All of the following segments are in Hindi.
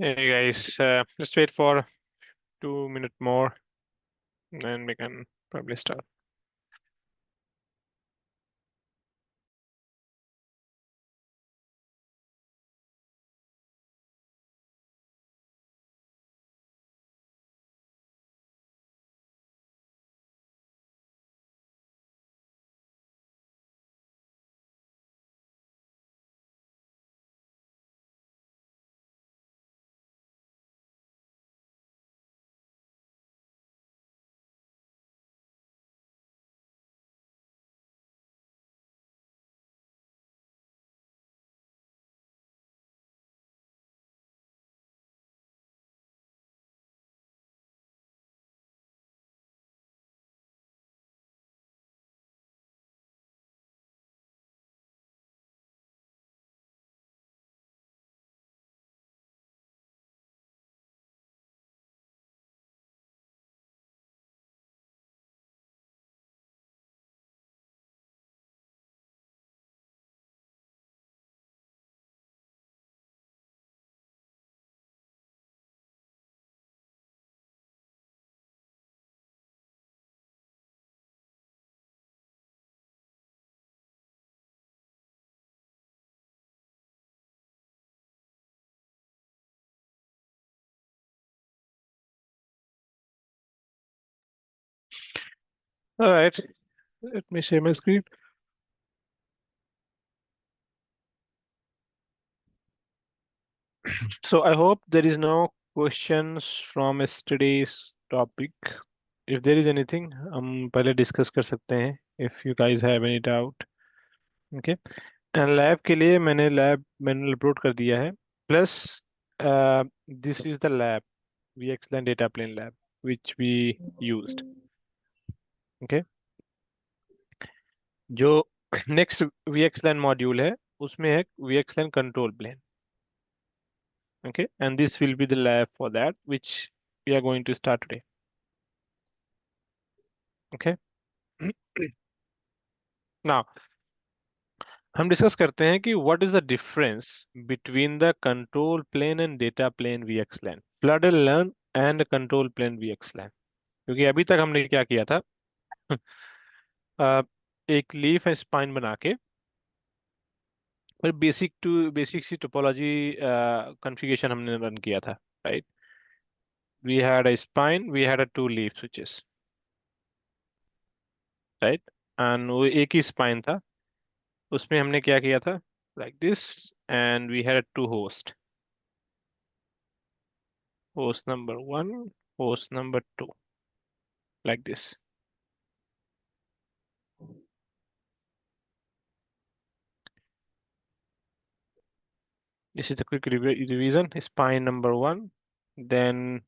Hey guys, let's wait for 2 minutes more, and we can probably start. All right, let me share my screen. So I hope there is no questions from yesterday's topic. If there is anything, हम पहले discuss कर सकते हैं. If you guys have any doubt, okay. And lab के लिए मैंने lab मैंने upload कर दिया है. Plus, this is the lab, VXLAN data plane lab, which we used. Okay. जो नेक्स्ट VXLAN मॉड्यूल है उसमें है VXLAN control plane. Okay, and this will be the lab for that which we are going to start today. Okay. Now हम डिस्कस करते हैं कि what is the difference between the control plane and data plane VXLAN, flood and learn and control plane VXLAN. क्योंकि अभी तक हमने क्या किया था एक लीफ एंड स्पाइन बना के और बेसिक सी टोपोलॉजी कॉन्फ़िगरेशन हमने रन किया था, right. We had a spine, we had a two leaf switches, right? And वो एक ही spine था, उसमें हमने क्या किया था, like this, and we had a two host number one, host number two, like this. This is the quick revision. Spine number one, then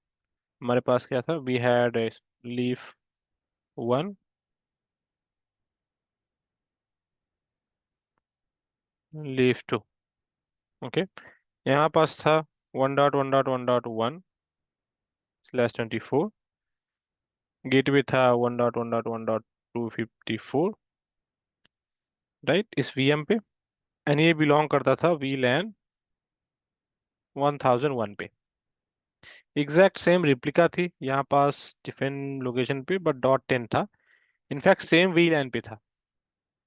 हमारे पास क्या था, we had a leaf one, leaf two, okay. यहाँ पास था 1.1.1.1/24, गेटवे था 1.1.1.254, राइट, इस VM पे. एंड ये बिलोंग करता था VLAN 1001 पे. एग्जैक्ट सेम रिप्लिका थी यहाँ पास डिफरेंट लोकेशन पे, बट .10 था. इनफैक्ट सेम VLAN पे था,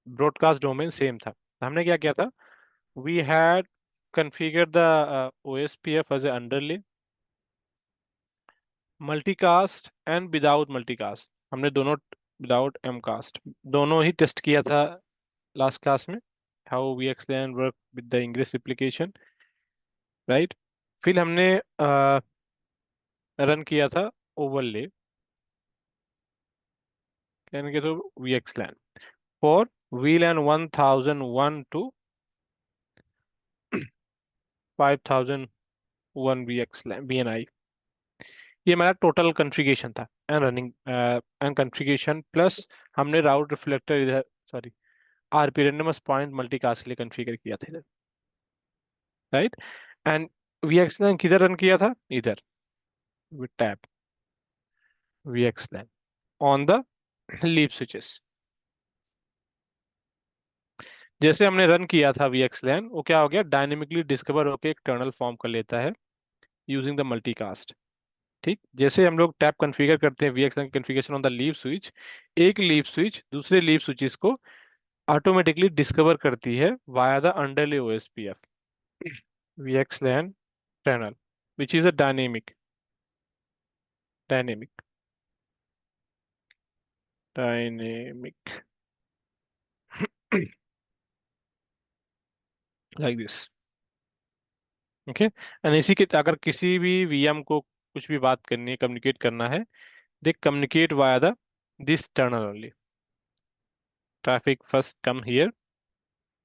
ब्रॉडकास्ट डोमेन सेम था. हमने क्या किया था, we had configured the OSPF as a underlay, multicast and without multicast. हमने दोनों विदाउट mcast दोनों ही टेस्ट किया था लास्ट क्लास में, how VXLAN work with the English application, right. फिर हमने रन किया था ओवरले यानी कि तो VXLAN for VLAN 1001 to 5001 VXLAN BNI. ये हमारा टोटल कॉन्फ़िगरेशन था and running and configuration plus हमने राउट रिफ्लेक्टर इधर, सॉरी, RP रेंडमस पॉइंट मल्टीकास्ट के लिए कॉन्फ़िगर किया था इधर, राइट. एंड VXLAN किधर रन किया था, इधर with tab VXLAN on the leaf switches. जैसे हमने रन किया था VXLAN, वो क्या हो गया, डायनेमिकली डिस्कवर होकर एक टर्नल फॉर्म कर लेता है. Using the multicast. ठीक, जैसे हम लोग टैप कॉन्फ़िगर करते हैं VXLAN configuration on the leaf switch, एक लीफ स्विच दूसरे लीफ स्विचेस को ऑटोमेटिकली डिस्कवर करती है via the अंडरले OSPF VXLAN channel, which is a dynamic dynamic like this. Okay, and इसी के अगर किसी भी VM को कुछ भी बात करनी है, कम्युनिकेट करना है, दे communicate via the this tunnel only. Traffic first come here,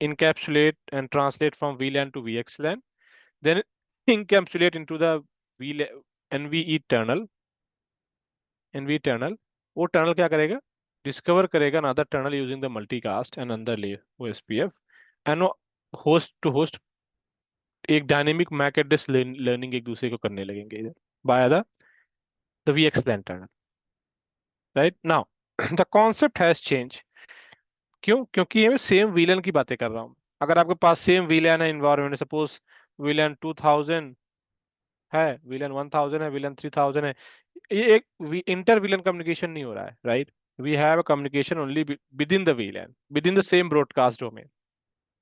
encapsulate and translate from VLAN to VXLAN, then encapsulate into the VLAN, NVE tunnel. NVE tunnel, वो टनल क्या करेगा, डिस्कवर करेगा another tunnel using the multicast and underlay OSPF, and host to host एक डायनेमिक मैक एड्रेस लर्निंग एक दूसरे को करने लगेंगे इधर by the VXLAN tunnel. Right now the concept has change. क्यों? क्योंकि ये मैं सेम VLAN की बातें कर रहा हूँ. अगर आपके पास सेम VLAN है, इन्वायरमेंट, सपोज VLAN 2000 है, VLAN 1000 है, VLAN 3000 है, ये एक इंटर VLAN कम्युनिकेशन नहीं हो रहा है, right. We have a communication only with in the VLAN, with in the same broadcast domain,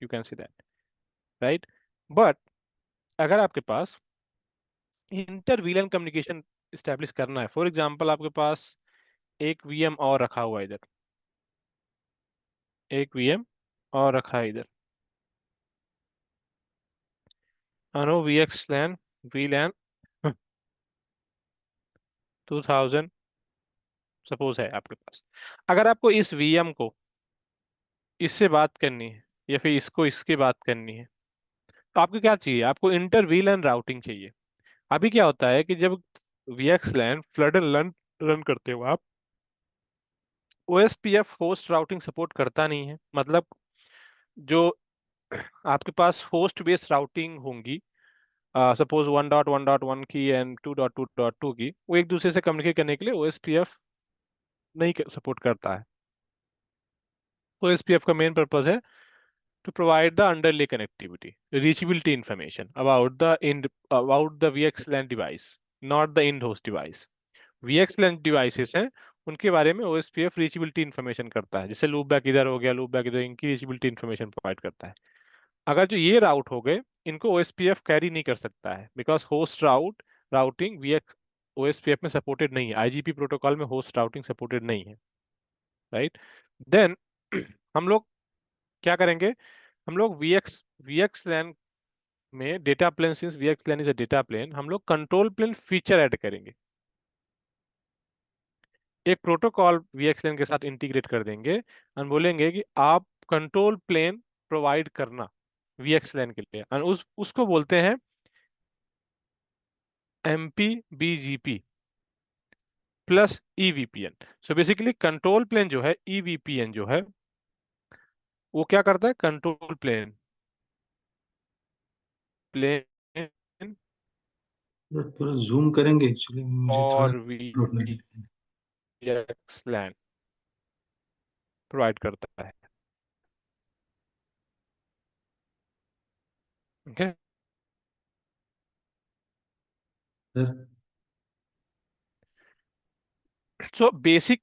you can see that, right. But अगर आपके पास इंटर VLAN कम्युनिकेशन स्टैब्लिश करना है, फॉर एग्जांपल आपके पास एक VM और रखा हुआ है इधर, एक VM और रखा है इधर, अनो VLAN 2000 सपोज है आपके पास. अगर आपको इस VM को इससे बात करनी है या फिर इसको इसके बात करनी है, तो आपको क्या चाहिए? आपको इंटर VLAN राउटिंग चाहिए. अभी क्या होता है कि जब VXLAN flood and learn run करते हो आप, OSPF होस्ट राउटिंग सपोर्ट करता नहीं है. मतलब जो आपके पास होस्ट बेस्ड राउटिंग होंगी, सपोज 1.1.1 की एंड 2.2.2 की, वो एक दूसरे से कम्युनिकेट करने के लिए OSPF नहीं सपोर्ट करता है. OSPF का मेन पर्पज है to provide the underlay connectivity, reachability information about the VXLAN device, not the end host device. VXLAN devices हैं, उनके बारे में OSPF reachability information करता है. जैसे लूप बैक इधर हो गया, लूप बैक इधर, इनकी reachability information प्रोवाइड करता है. अगर जो ये राउट हो गए, इनको OSPF कैरी नहीं कर सकता है, because host routing VX OSPF में सपोर्टेड नहीं है. IGP प्रोटोकॉल में होस्ट राउटिंग सपोर्टेड नहीं है, राइट. देन हम लोग क्या करेंगे? हम लोग VXLAN में data plane, since VXLAN is a data plane, हम लोग कंट्रोल प्लेन फीचर ऐड करेंगे. एक प्रोटोकॉल VXLAN के साथ इंटीग्रेट कर देंगे और बोलेंगे कि आप कंट्रोल प्लेन प्रोवाइड करना VXLAN के लिए, और उसको बोलते हैं MPBGP plus EVPN. So basically control plane जो है, EVPN जो है, वो क्या करता है? कंट्रोल प्लेन प्लेन थोड़ा जूम करेंगे, एक्चुअली मुझे थोड़ा और प्रॉब्लम दिखती है। VXLAN प्रोवाइड करता है. ओके, सर सो बेसिक,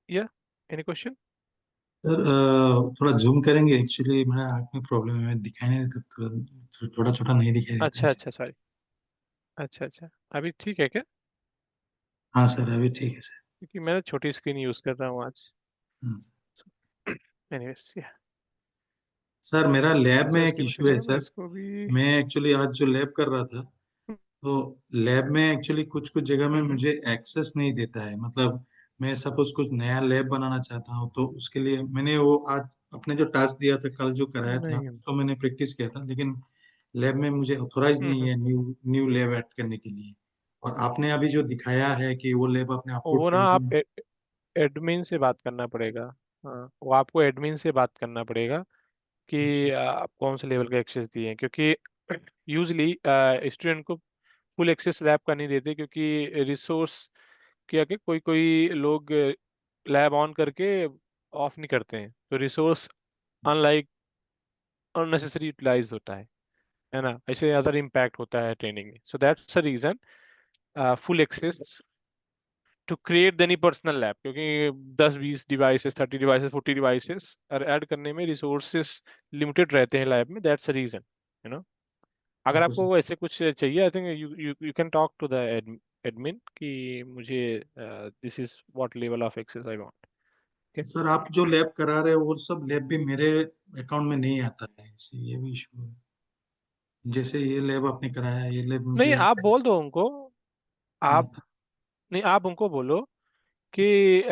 या एनी क्वेश्चन? सर थोड़ा जूम करेंगे, एक्चुअली मेरा आँख में प्रॉब्लम है, मैं दिखाई नहीं देता, थोड़ा छोटा छोटा नहीं दिखाई देता है। अच्छा अच्छा, सॉरी. अच्छा अच्छा, अभी ठीक है क्या? हाँ सर, अभी ठीक है सर। क्योंकि मैं छोटी स्क्रीन यूज कर रहा हूँ आज. हाँ। एनीवेज, या सर मेरा लैब में एक जस्ट गिव इशू है सेकंड, मैं सर। इसको भी. मैं एक्चुअली आज जो लैब कर रहा था, तो लैब में एक्चुअली कुछ कुछ जगह में हम्म. मुझे एक्सेस नहीं देता है। मतलब मैं सपोज कुछ नया लैब बनाना चाहता हूँ, तो उसके लिए मैंने वो आज अपने जो टास्क दिया था, कल जो कराया था, नहीं. तो मैंने प्रैक्टिस किया था, लेकिन लैब में मुझे ऑथोराइज नहीं हम्म. है न्यू न्यू लैब ऐड करने के लिए। और आपने अभी जो दिखाया है कि वो लैब आपने अपलोड वो ना कर आप दिया। एडमिन से बात करना पड़ेगा. हाँ, वो आपको एडमिन से बात करना पड़ेगा कि अच्छा। आप कौन से लेवल का एक्सेस दिए हैं, क्योंकि यूजली स्टूडेंट को फुल एक्सेस लैब का नहीं देते, क्योंकि रिसोर्स क्या कि कोई कोई लोग लैब ऑन करके ऑफ नहीं करते हैं, तो रिसोर्स अनलाइक अननेसेसरी यूटिलाइज होता है. है ना, ऐसे अदर इम्पैक्ट होता है ट्रेनिंग में। So that's the reason full access to create any personal lab, क्योंकि 10 20 डिवाइसेस, 30 डिवाइसेस, 40 डिवाइसेस और ऐड करने में रिसोर्सेस लिमिटेड रहते हैं लैब में। That's the reason, you know. अगर ओके सर। आपको ऐसे कुछ चाहिए, I think you you you can talk to the admin कि मुझे this is what level of access I want. Okay. Sir आप जो लैब करा रहे हो वो सब लैब भी मेरे अकाउंट में नहीं आता है, इससे ये भी इशू है। जैसे ये लैब आपने कराया है, ये लैब नहीं, मुझे। आप बोल दो उनको। हाँ। आप नहीं, आप उनको बोलो कि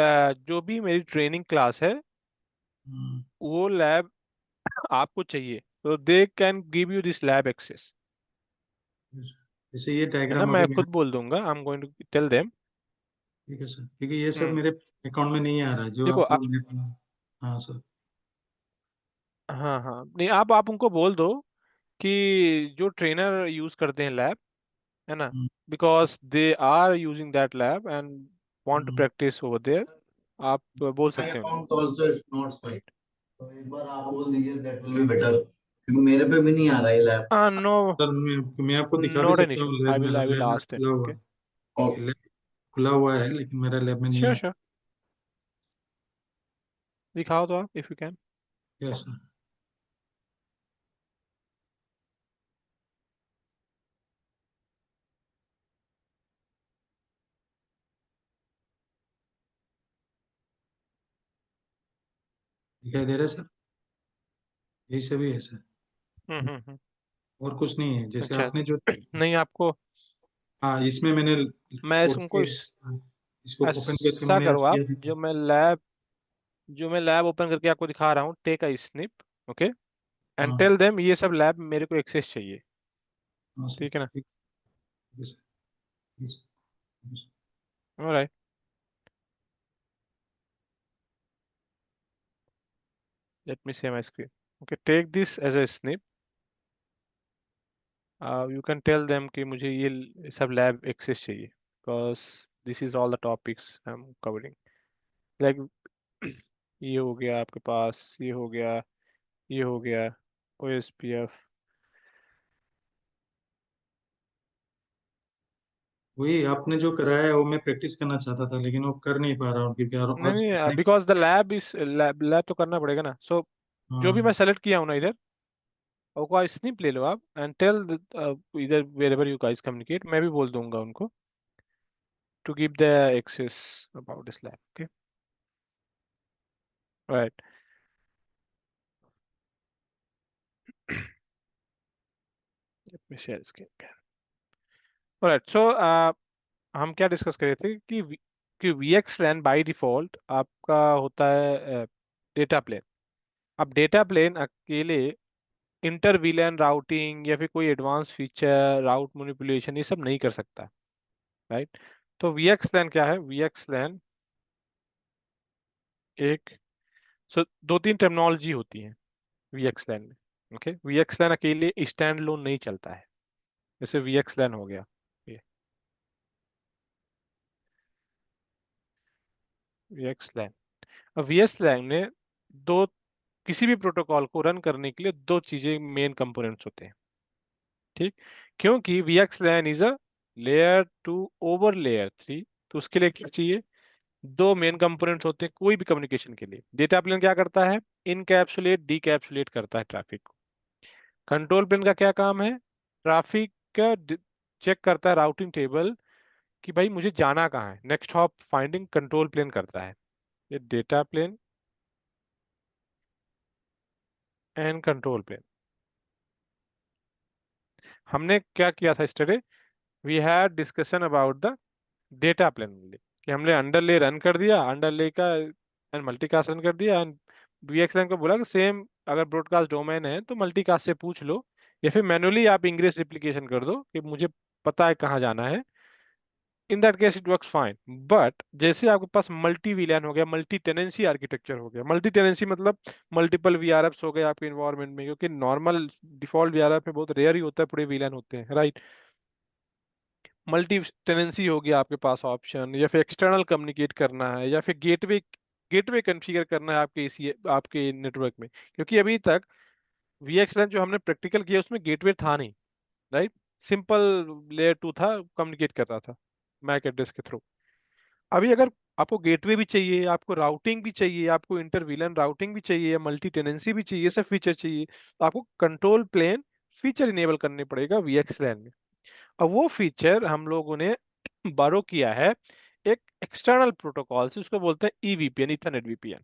जो भी मेरी ट्रेनिंग क्लास है हम्म, वो लैब आपको चाहिए, तो they can give you this lab access. जैसे ये है ना, डायग्राम मैं अभी मेरा। खुद बोल दूंगा, I am going to tell them. ठीक है सर, क्योंकि ये सब हम्म। मेरे अकाउंट में नहीं आ रहा है जो देखो आप लोग हाँ सर। हाँ हाँ, नहीं, आप उनको बोल दो कि जो ट्रेनर यूज करते हैं लैब, है ना, hmm, because they are using that lab and want to hmm. Practice over there, आप बोल My सकते हैं उनको। account also is not showing. Right. तो एक बार आप बोल दीजिए, that will be better, क्योंकि मेरे पे भी नहीं आ रहा ये लैब। नो, सर मैं आपको दिखा भी नॉट एन सकता इशू, हूँ लैब, मेरा आई विल लैब मेरा आस्क देम। खुला हुआ ओके। है। और लैब खुला हुआ है लेकिन मेरा लैब में नहीं श्योर आता। श्योर, दिखाओ तो आप, if you can. Yes sir. दिखाई दे रहा है सर? यही सभी है सर, हम्म। और कुछ नहीं है। जैसे अच्छा। आपने जो, नहीं, आपको, हाँ इसमें मैंने मैं कोड उनको के, इसको ओपन करके ऐसा मैंने करो, ऐसे आप किया था। जो मैं लैब ओपन करके आपको दिखा रहा हूँ, take a snip, okay, and हाँ। टेल देम ये सब लैब मेरे को एक्सेस चाहिए। हाँ सर, ठीक है ना? ठीक है sir. Yes, yes. Alright, let me share my screen. Okay, take this as a snip. You can tell them कि मुझे ये सब लैब एक्सेस चाहिए, because this is all the topics I'm covering. Like ये हो गया आपके पास, ये हो गया, ये हो गया, OSPF। वही आपने जो कराया है वो मैं प्रैक्टिस करना चाहता था, लेकिन वो कर नहीं पा रहा हूँ क्योंकि नहीं आज नहीं, अपने। Because the lab is lab तो करना पड़ेगा ना। सो जो भी मैं हाँ। सेलेक्ट किया हूँ ना इधर, और स्निप ले लो आप एंड टेल इधर wherever you guys communicate, मैं भी बोल दूंगा उनको to give the access about this lab. Okay, right. Let me share screen. Right, so हम क्या डिस्कस कर रहे थे कि VXLAN बाय डिफॉल्ट आपका होता है डेटा प्लेन। अब डेटा प्लेन अकेले इंटर VLAN राउटिंग या फिर कोई एडवांस फीचर राउट मैनिपुलेशन ये सब नहीं कर सकता, राइट। तो VXLAN क्या है? VXLAN एक, सो दो तीन टेक्नोलॉजी होती है VXLAN में। ओके, VXLAN अकेले स्टैंड लोन नहीं चलता है। जैसे VXLAN हो गया ये, VXLAN। अब VXLAN में दो, किसी भी प्रोटोकॉल को रन करने के लिए दो चीजें मेन कंपोनेंट्स होते हैं, ठीक। क्योंकि VXLAN is a layer two over layer 3, तो उसके लिए क्या चाहिए? दो मेन कंपोनेंट्स होते हैं कोई भी कम्युनिकेशन के लिए। डेटा प्लेन क्या करता है? इनकैप्सुलेट डीकैप्सुलेट करता है ट्रैफिक को। कंट्रोल प्लेन का क्या काम है? ट्रैफिक का चेक करता है, राउटिंग टेबल, कि भाई मुझे जाना कहाँ है, next hop finding control plane करता है। ये data plane and control plane. हमने क्या किया था study? We had discussion about the data plane only, कि हमने अंडरले रन कर दिया, अंडरले का एंड मल्टीकास्ट रन कर दिया, एंड VXLAN को बोला कि सेम अगर ब्रॉडकास्ट डोमेन है तो मल्टीकास्ट से पूछ लो, या फिर मैनुअली आप इंग्रेस रिप्लिकेशन कर दो कि मुझे पता है कहाँ जाना है। In that case it works fine. But जैसे आपके पास मल्टी VLAN हो गया, मल्टी टेनेंसी आर्किटेक्चर हो गया, मल्टी टेनेंसी मतलब मल्टीपल VRFs हो गए आपके इन्वायरमेंट में, क्योंकि नॉर्मल डिफॉल्ट VRF में बहुत रेयर ही होता है पूरे VLAN होते हैं, राइट। मल्टी टेनेंसी हो गया आपके पास ऑप्शन, या फिर एक्सटर्नल कम्युनिकेट करना है, या फिर गेटवे गेटवे कॉन्फ़िगर करना है आपके इसी आपके नेटवर्क में, क्योंकि अभी तक VXLAN जो हमने प्रैक्टिकल किया उसमें गेटवे था नहीं, राइट। सिंपल लेयर 2 था, कम्युनिकेट कर रहा था मैक एड्रेस के थ्रू। अभी अगर आपको गेटवे भी चाहिए, आपको राउटिंग भी चाहिए, आपको इंटर वीलन राउटिंग भी चाहिए, मल्टी टेनेंसी भी चाहिए, ये सब फीचर चाहिए, तो आपको कंट्रोल प्लेन फीचर इनेबल करने पड़ेगा VXLAN में। अब वो फीचर हम लोगों ने बारो किया है एक एक्सटर्नल प्रोटोकॉल से, उसको बोलते हैं EVPN, इथरनेट VPN।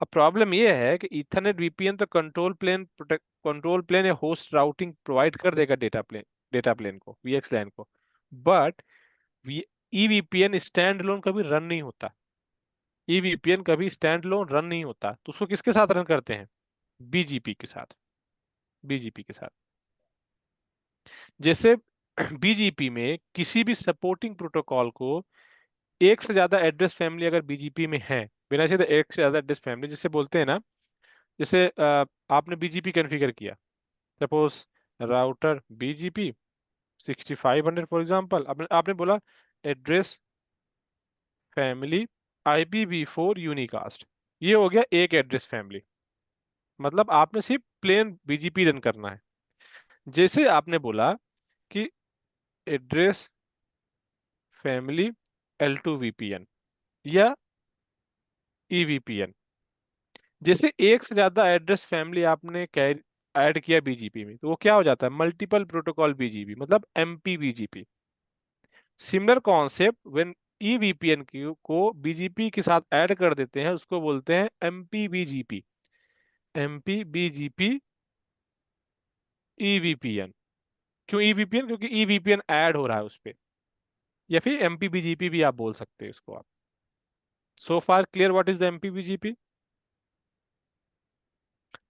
अब प्रॉब्लम ये है कि इथरनेट VPN तो कंट्रोल प्लेन या होस्ट राउटिंग प्रोवाइड कर देगा डेटा प्लेन को, VXLAN को, बट EVPN स्टैंड लोन कभी रन नहीं होता। EVPN कभी स्टैंड लोन रन नहीं होता, तो उसको किसके साथ रन करते हैं? BGP के साथ। BGP के साथ जैसे BGP में किसी भी सपोर्टिंग प्रोटोकॉल को एक से ज्यादा एड्रेस फैमिली अगर BGP में है, बिना से एक से ज्यादा एड्रेस फैमिली जिसे बोलते हैं ना, जैसे आपने BGP कॉन्फ़िगर किया, suppose router BGP 6500 for example, आपने आपने बोला एड्रेस फैमिली IPv4 यूनिकास्ट, ये हो गया एक एड्रेस फैमिली। मतलब आपने सिर्फ प्लेन BGP रन करना है। जैसे आपने बोला कि एड्रेस फैमिली L2 VPN या EVPN, जैसे एक से ज्यादा एड्रेस फैमिली आपने ऐड किया BGP में, तो वो क्या हो जाता है? मल्टीपल प्रोटोकॉल BGP, मतलब MPBGP। Similar concept when EVPN को BGP के साथ ऐड कर देते हैं, उसको बोलते हैं MPBGP। MPBGP EVPN। क्यों EVPN? क्योंकि EVPN ऐड हो रहा है उस पे, या फिर MPBGP भी आप बोल सकते हैं इसको आप। So far clear what is the MPBGP?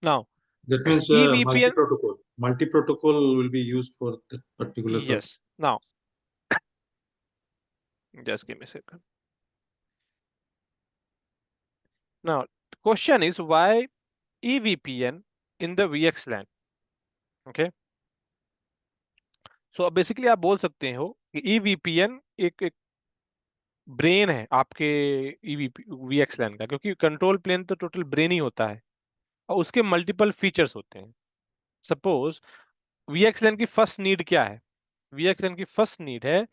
Now That means EVPN, multi-protocol. Multi-protocol will be used for that particular purpose. yes, now just give me a second. Now the question is why EVPN in the VXLAN? Okay, so basically आप बोल सकते हो कि EVPN एक ब्रेन है आपके EVP VXLAN का, क्योंकि कंट्रोल प्लेन तो टोटल ब्रेन ही होता है और उसके मल्टीपल फीचर्स होते हैं। सपोज VXLAN की फर्स्ट नीड क्या है? VXLAN की फर्स्ट नीड है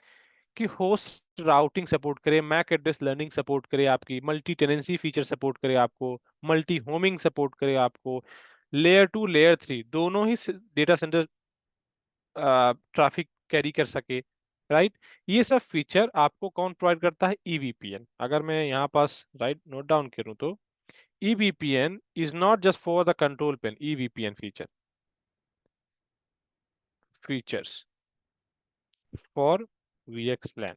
कि होस्ट राउटिंग सपोर्ट करे, मैक एड्रेस लर्निंग सपोर्ट करे, आपकी मल्टी टेनेंसी फीचर सपोर्ट करे आपको, मल्टी होमिंग सपोर्ट करे आपको, लेयर 2 लेयर 3 दोनों ही डेटा सेंटर ट्रैफिक कैरी कर सके, राइट। ये सब फीचर आपको कौन प्रोवाइड करता है? EVPN। अगर मैं यहाँ पास राइट नोट डाउन करूँ तो EVPN is not just for the control plane, EVPN features for VXLAN।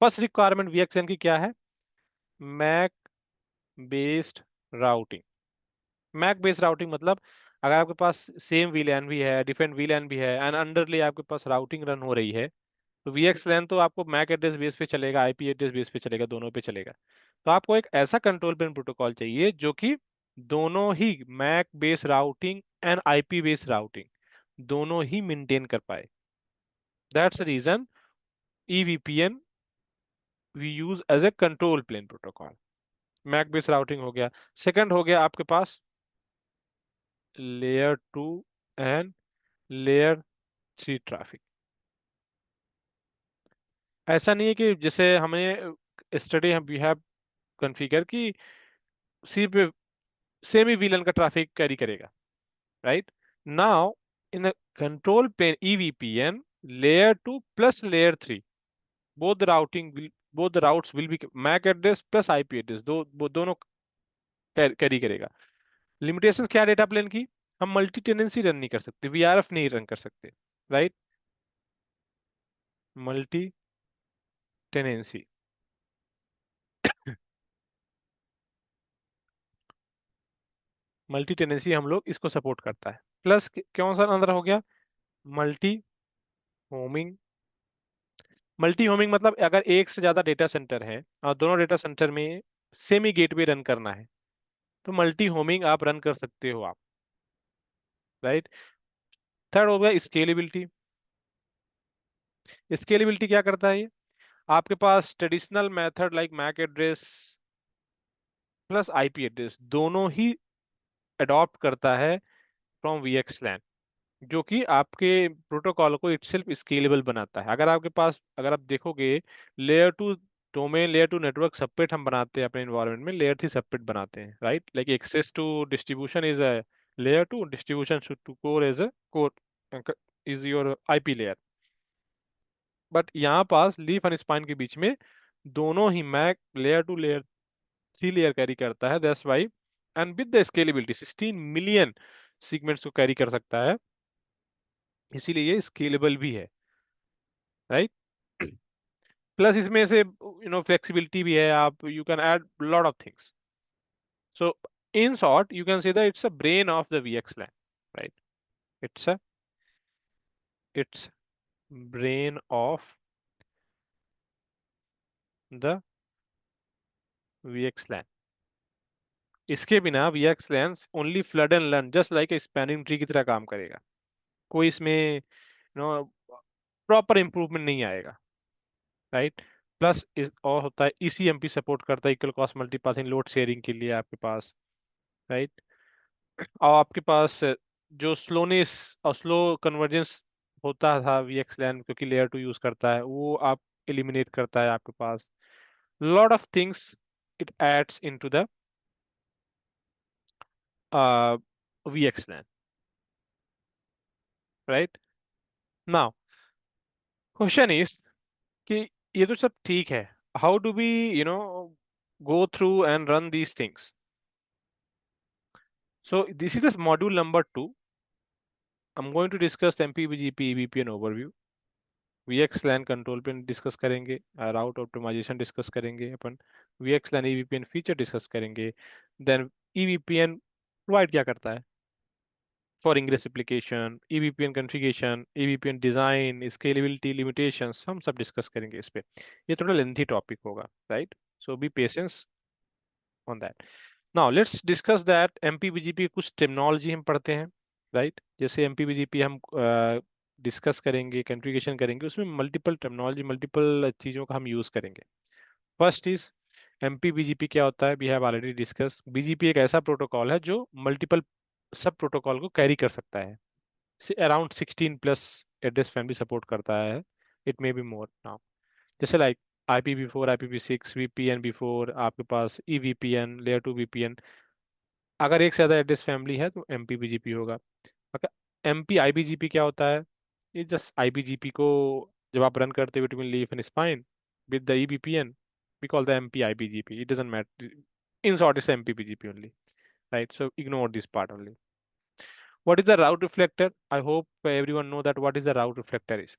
First requirement VXLAN की क्या है? MAC based routing. MAC based routing मतलब अगर आपके पास सेम VLAN भी है, डिफरेंट VLAN भी है एंड अंडरले आपके पास राउटिंग रन हो रही है, तो VXLAN तो आपको मैक एड्रेस बेस पे चलेगा, IP एड्रेस बेस पे चलेगा, दोनों पे चलेगा। तो आपको एक ऐसा कंट्रोल प्लेन प्रोटोकॉल चाहिए जो कि दोनों ही MAC based routing and IP based routing दोनों ही मेंटेन कर पाए। That's the reason EVPN we use as a control plane protocol. MAC based routing हो गया। सेकंड हो गया आपके पास लेयर 2 एंड लेयर 3 ट्रैफिक। ऐसा नहीं है कि जैसे हमें स्टडी वी हैव कॉन्फ़िगर कि सिर्फ सेम ही VLAN का ट्रैफिक कैरी करेगा, right. Now in a control plane EVPN layer 2 plus layer 3 both the routes will be MAC address plus IP address, दोनों कैरी करेगा। लिमिटेशंस क्या डेटा प्लेन की? हम मल्टी टेनेंसी रन नहीं कर सकते, VRF नहीं रन कर सकते, right. Multi tenancy multi tenancy हम लोग इसको सपोर्ट करता है। प्लस कौन सा अंदर हो गया? Multi homing. मल्टी होमिंग मतलब अगर एक से ज्यादा डेटा सेंटर है और दोनों डेटा सेंटर में सेमी गेटवे रन करना है, तो मल्टी होमिंग आप रन कर सकते हो आप, राइट। थर्ड हो गया स्केलेबिलिटी। स्केलेबिलिटी क्या करता है ये? आपके पास traditional method like MAC address plus IP address दोनों ही अडॉप्ट करता है फ्रॉम VXLAN, जो कि आपके प्रोटोकॉल को इटसेल्फ स्केलेबल बनाता है। अगर आपके पास, अगर आप देखोगे, layer two domain, layer two network separate हम बनाते हैं अपने इन्वायरमेंट में, लेयर थ्री सेपरेट बनाते हैं, right? Like access to distribution is a layer two, distribution to core is a core, is your IP layer. But यहाँ पास लीफ एंड स्पाइन के बीच में दोनों ही MAC layer two layer three layer carry करता है, that's why. And with the scalability 16 million segments को कैरी कर सकता है, इसीलिए ये स्केलेबल भी है, राइट? प्लस इसमें से फ्लेक्सिबिलिटी भी है, आप you can add lot of things. So in short you can say that it's a brain of the VXLAN, right? It's a it's brain of the VXLAN। इसके बिना VXLAN only flood and learn, just like a spanning tree की तरह काम करेगा। कोई इसमें प्रॉपर इंप्रूवमेंट नहीं आएगा, राइट? प्लस और होता है ECMP सपोर्ट करता है, इक्वल कॉस्ट मल्टीपासिंग लोड शेयरिंग के लिए आपके पास, राइट? और आपके पास जो स्लोनेस और स्लो कन्वर्जेंस होता था VXLAN, क्योंकि लेयर टू यूज करता है, वो आप एलिमिनेट करता है आपके पास। Lot of things it adds into the VXLAN, right? Now question is कि ये तो सब ठीक है, how do we go through and run these things? So this is the module number 2. I'm going to discuss MPBGP EVPN overview, VXLAN control पे डिस्कस करेंगे, राउट ऑप्टिमाइजेशन डिस्कस करेंगे अपन, VXLAN EVPN फीचर डिस्कस करेंगे, देन EVPN प्रोवाइड क्या करता है for ingress application, EVPN configuration, EVPN design, scalability limitations, हम सब डिस्कस करेंगे इस पे। ये थोड़ा लेंथी टॉपिक होगा, right? So B patience on that. Now let's discuss that MPBGP कुछ टेक्नोलॉजी हम पढ़ते हैं, राइट? जैसे MPBGP हम डिस्कस करेंगे, कॉन्फ़िगरेशन करेंगे, उसमें मल्टीपल टेक्नोलॉजी, मल्टीपल चीज़ों का हम यूज़ करेंगे। फर्स्ट इज MPBGP क्या होता है, we have already discuss. BGP एक ऐसा प्रोटोकॉल है जो मल्टीपल सब प्रोटोकॉल को कैरी कर सकता है, से around 16 plus address family support करता है, it may be more now. जैसे लाइक IPv4, IPv6, VPN, आपके पास EVPN, लेयर टू VPN। अगर एक से ज़्यादा एड्रेस फैमिली है तो MPBGP होगा। अगर MPIBGP क्या होता है, ये जस्ट IBGP को जब आप रन करते हो between leaf and spine with the EVPN, we call the MPIBGP, it doesn't matter, in short it's MPBGP only, right? So ignore this part only. What is the route reflector? I hope everyone know that what is the route reflector is.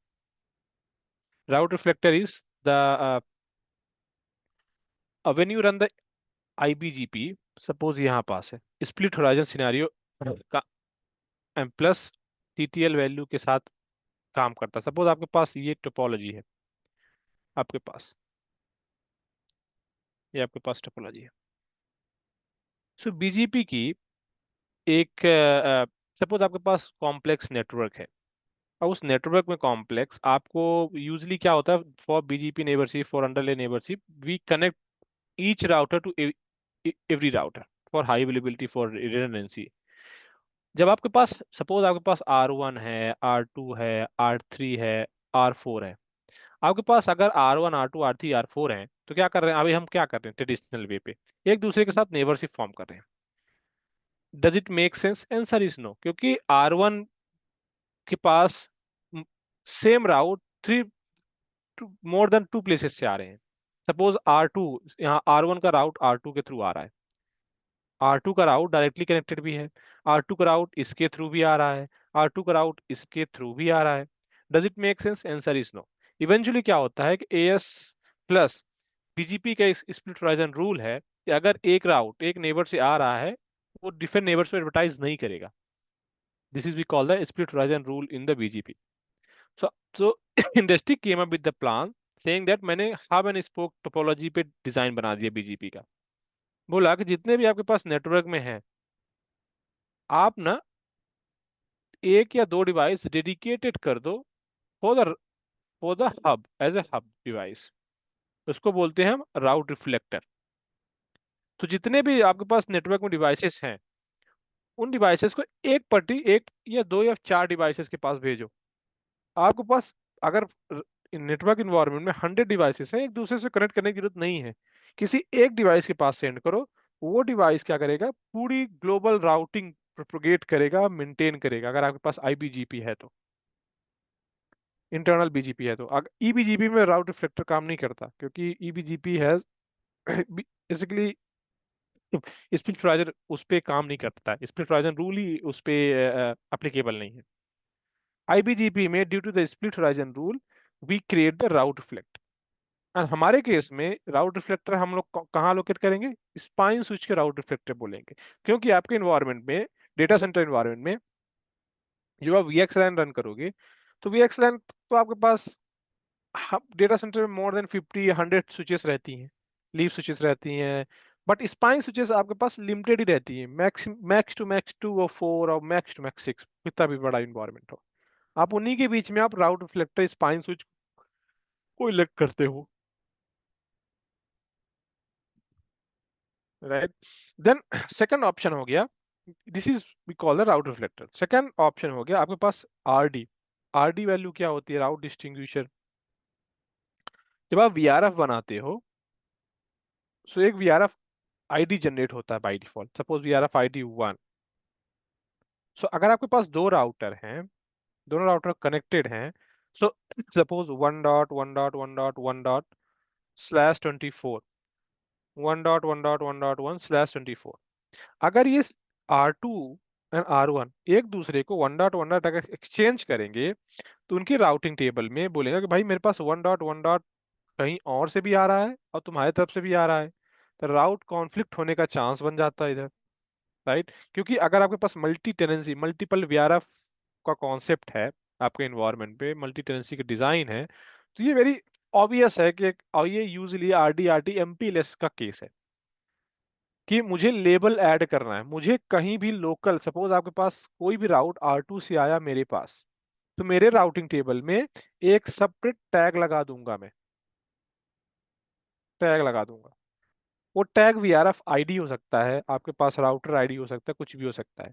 Route reflector is the when you run the IBGP, suppose यहाँ पास है स्प्लिट होराइजन सिनेरियो का प्लस TTL वैल्यू के साथ काम करता है। सपोज आपके पास ये टोपोलॉजी है, आपके पास ये आपके पास टोपोलॉजी है। सो BGP की एक सपोज आपके पास कॉम्प्लेक्स नेटवर्क है, और उस नेटवर्क में कॉम्प्लेक्स आपको यूजली क्या होता है, for BGP neighbourship, for underlay neighbourship, we connect each router to every router for high availability, for redundancy. जब आपके पास सपोज आपके पास R1 है, R2 है, R3 है, R4 है, आपके पास अगर R1, R2, R3, R4 हैं, तो क्या कर रहे हैं अभी हम, क्या कर रहे हैं ट्रेडिशनल वे पे, एक दूसरे के साथ नेबरशिप फॉर्म कर रहे हैं। Does it make sense? Answer is no, क्योंकि R1 के पास same route three, more than two places से आ रहे हैं। सपोज R2, यहाँ R1 का राउट R2 के थ्रू आ रहा है, R2 का राउट डायरेक्टली कनेक्टेड भी है, R2 का राउट इसके थ्रू भी आ रहा है, R2 का राउट इसके थ्रू भी आ रहा है। Does it make sense? Answer is no. Eventually क्या होता है कि AS प्लस BGP का स्प्लिट होराइजन रूल है कि अगर एक राउट एक नेबर से आ रहा है, वो डिफरेंट नेबर्स को एडवर्टाइज नहीं करेगा। This is we call the split horizon rule in the BGP। so industry came up with the plan saying that, मैंने हब एंड स्पोक टोपोलॉजी पे डिजाइन बना दिया BGP का। बोला कि जितने भी आपके पास नेटवर्क में है, आप ना एक या दो डिवाइस डेडिकेटेड कर दो for the hub, as a hub device. उसको बोलते हैं हम राउट रिफ्लेक्टर। तो जितने भी आपके पास नेटवर्क में डिवाइसेस हैं, उन डिवाइसेस को एक या दो या चार डिवाइसेस के पास भेजो। आपके पास अगर नेटवर्क इन्वायरमेंट में 100 डिवाइसेस हैं, एक दूसरे से कनेक्ट करने की जरूरत नहीं है, किसी एक डिवाइस के पास सेंड करो। वो डिवाइस क्या करेगा, पूरी ग्लोबल राउटिंग प्रोपोगेट करेगा, मेंटेन करेगा, अगर आपके पास आईबीजीपी है तो, इंटरनल बीजीपी है तो। अगर ईबीजीपी में राउट रिफ्लेक्टर काम नहीं करता, क्योंकि ईबीजीपी है बेसिकली स्प्लिट होराइजन उस पे काम नहीं करता है, स्प्लिट होराइजन रूल ही उस पे अप्लीकेबल नहीं है। आईबीजीपी में due to the split horizon rule we create the route reflect. और हमारे केस में राउट रिफ्लेक्टर हम लोग कहाँ लोकेट करेंगे, स्पाइन स्विच के राउट रिफ्लेक्टर बोलेंगे, क्योंकि आपके इन्वायरमेंट में, डेटा सेंटर इन्वायरमेंट में जब आप वीएक्सलैन रन करोगे, तो वीएक्सलैन तो आपके पास डेटा सेंटर में मोर देन 50 100 स्विचेस रहती हैं, लीव स्विचेस रहती हैं, बट स्पाइन स्विचेस आपके पास लिमिटेड ही रहती हैं, मैक्स मैक्स टू और 4 और मैक्स टू मैक्स 6, कितना भी बड़ा इन्वायरमेंट हो। आप उन्हीं के बीच में आप राउट रिफ्लेक्टर स्पाइन स्विच को इलेक्ट करते हो, राइट। देन सेकंड ऑप्शन हो गया, this is we call the route reflector. Second option हो गया आपके पास आरडी। आरडी वैल्यू क्या होती है, राउट डिस्टिंग्विशर। जब आप वीआरएफ बनाते हो, सो एक वीआरएफ आईडी जनरेट होता है by default, suppose VRF ID 1। सो अगर आपके पास दो राउटर हैं, दोनों राउटर कनेक्टेड हैं, सो सपोज 1.1.1.1 स्लैश 24, 1.1.1.1 स्लैश 24। अगर ये R2 एंड R1 एक दूसरे को 1.1 अगर एक्सचेंज करेंगे, तो उनकी राउटिंग टेबल में बोलेगा कि भाई मेरे पास 1.1 कहीं और से भी आ रहा है और तुम्हारी तरफ से भी आ रहा है, तो राउट कॉन्फ्लिक्ट होने का चांस बन जाता है इधर, राइट। क्योंकि अगर आपके पास मल्टी टेनेंसी, मल्टीपल वीआरएफ का कॉन्सेप्ट है, आपके इन्वायरमेंट पे मल्टी टेनेंसी का डिजाइन है, तो ये वेरी ऑब्वियस है कि, और ये यूजली आरडी एमपीएलएस का केस है, कि मुझे लेबल ऐड करना है, मुझे कहीं भी लोकल, सपोज आपके पास कोई भी राउट R2 से आया मेरे पास, तो मेरे राउटिंग टेबल में एक सेपरेट टैग लगा दूंगा मैं, टैग लगा दूंगा। वो टैग वीआरएफ आईडी हो सकता है, आपके पास राउटर आईडी हो सकता है, कुछ भी हो सकता है।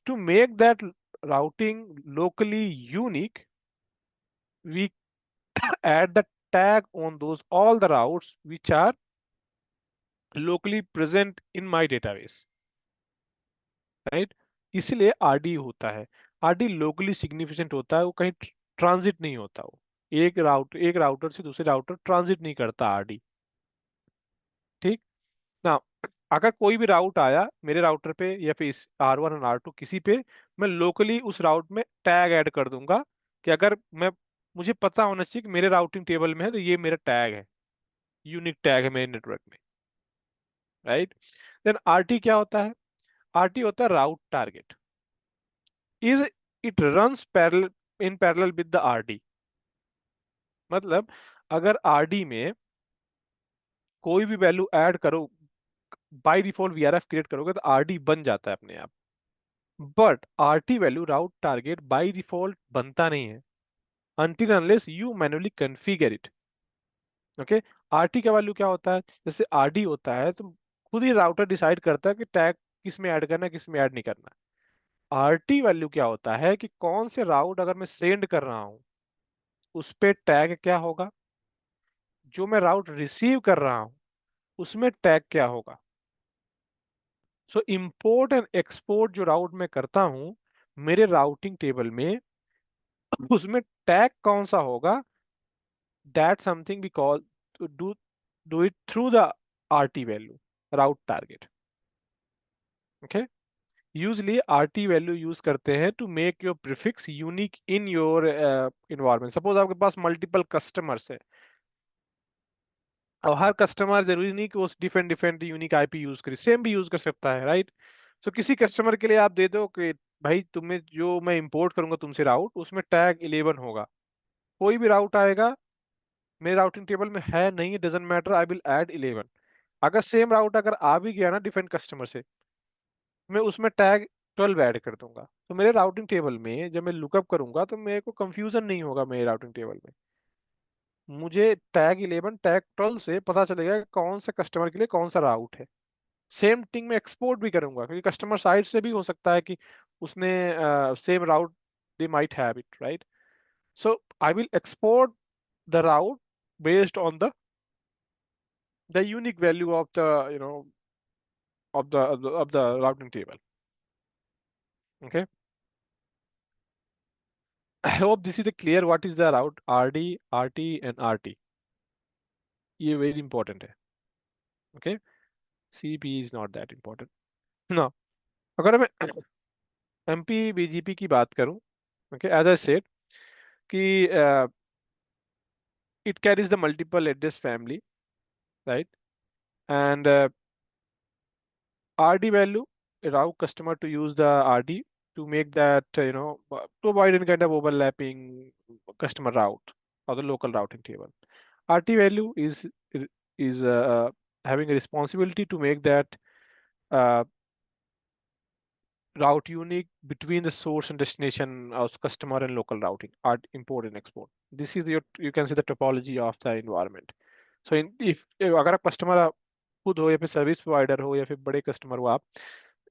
To make that routing locally unique, we add the tag on those all the routes which are locally present in my database, right। इसलिए आरडी होता है, आरडी लोकली सिग्निफिकेंट होता है, वो कहीं ट्रांजिट नहीं होता, वो एक राउटर से दूसरे राउटर ट्रांजिट नहीं करता आरडी, ठीक ना। अगर कोई भी राउट आया मेरे राउटर पे या फिर R1 और R2 किसी पे, मैं लोकली उस राउट में टैग ऐड कर दूंगा, कि अगर मैं, मुझे पता होना चाहिए कि मेरे राउटिंग टेबल में है तो ये मेरा टैग है, यूनिक टैग है मेरे नेटवर्क में, राइट। देन आरटी क्या होता है, आरटी होता है route target, is it runs parallel, in parallel with the RD. मतलब अगर आरडी में कोई भी वैल्यू ऐड करो, बाय डिफॉल्ट वीआरएफ क्रिएट करोगे तो आरडी बन जाता है अपने आप, but RT value route target by default बनता नहीं है, until unless you manually configure it, okay. RT का वैल्यू क्या होता है, जैसे आरडी होता है तो खुद ही राउटर डिसाइड करता है कि टैग किस में ऐड करना है, किस में ऐड नहीं करना। आरटी वैल्यू क्या होता है कि कौन से राउट अगर मैं सेंड कर रहा हूं, उस पे टैग क्या होगा, जो मैं राउट रिसीव कर रहा हूं उसमें टैग क्या होगा। सो इंपोर्ट एंड एक्सपोर्ट जो राउट मैं करता हूं मेरे राउटिंग टेबल में, उसमें टैग कौन सा होगा, that something we call to do it through the RT value, route target, okay। usually RT value use करते हैं to make your prefix unique in your environment। suppose आपके पास multiple customers है, और हर कस्टमर जरूरी नहीं कि वो different different unique IP use करे, सेम भी यूज कर सकता है, राइट। सो किसी कस्टमर के लिए आप दे दो कि भाई तुम्हें जो मैं इंपोर्ट करूंगा तुमसे राउट, उसमें टैग 11 होगा, कोई भी राउट आएगा मेरे राउटिंग टेबल में है नहीं है, doesn't matter, I will add 11। अगर सेम राउट अगर आ भी गया ना डिफरेंट कस्टमर से, मैं उसमें टैग 12 ऐड कर दूंगा, तो मेरे राउटिंग टेबल में जब मैं लुकअप करूंगा तो मेरे को कंफ्यूजन नहीं होगा मेरे राउटिंग टेबल में, मुझे टैग 11 टैग 12 से पता चलेगा कि कौन सा कस्टमर के लिए कौन सा राउट है, सेम थिंग मैं एक्सपोर्ट भी करूंगा, क्योंकि कस्टमर साइड से भी हो सकता है कि उसने same route they might have it, right? So I will export the route based on the unique value of the, of the routing table. Okay, I hope this is the clear what is the route RD, RT and RT. ये very important है. Okay, CP is not that important. Now अगर मैं MP BGP की बात करूं, okay, as I said कि it carries the multiple address family, right? And RD value allow customer to use the RD to make that, to avoid any kind of overlapping customer route or the local routing table. RT value is having a responsibility to make that uh, route unique between the source and destination of customer and local routing, art import and export. This is your, you can see the topology of the environment. So if अगर आप कस्टमर खुद हो या फिर सर्विस प्रोवाइडर हो या फिर बड़े कस्टमर हो आप,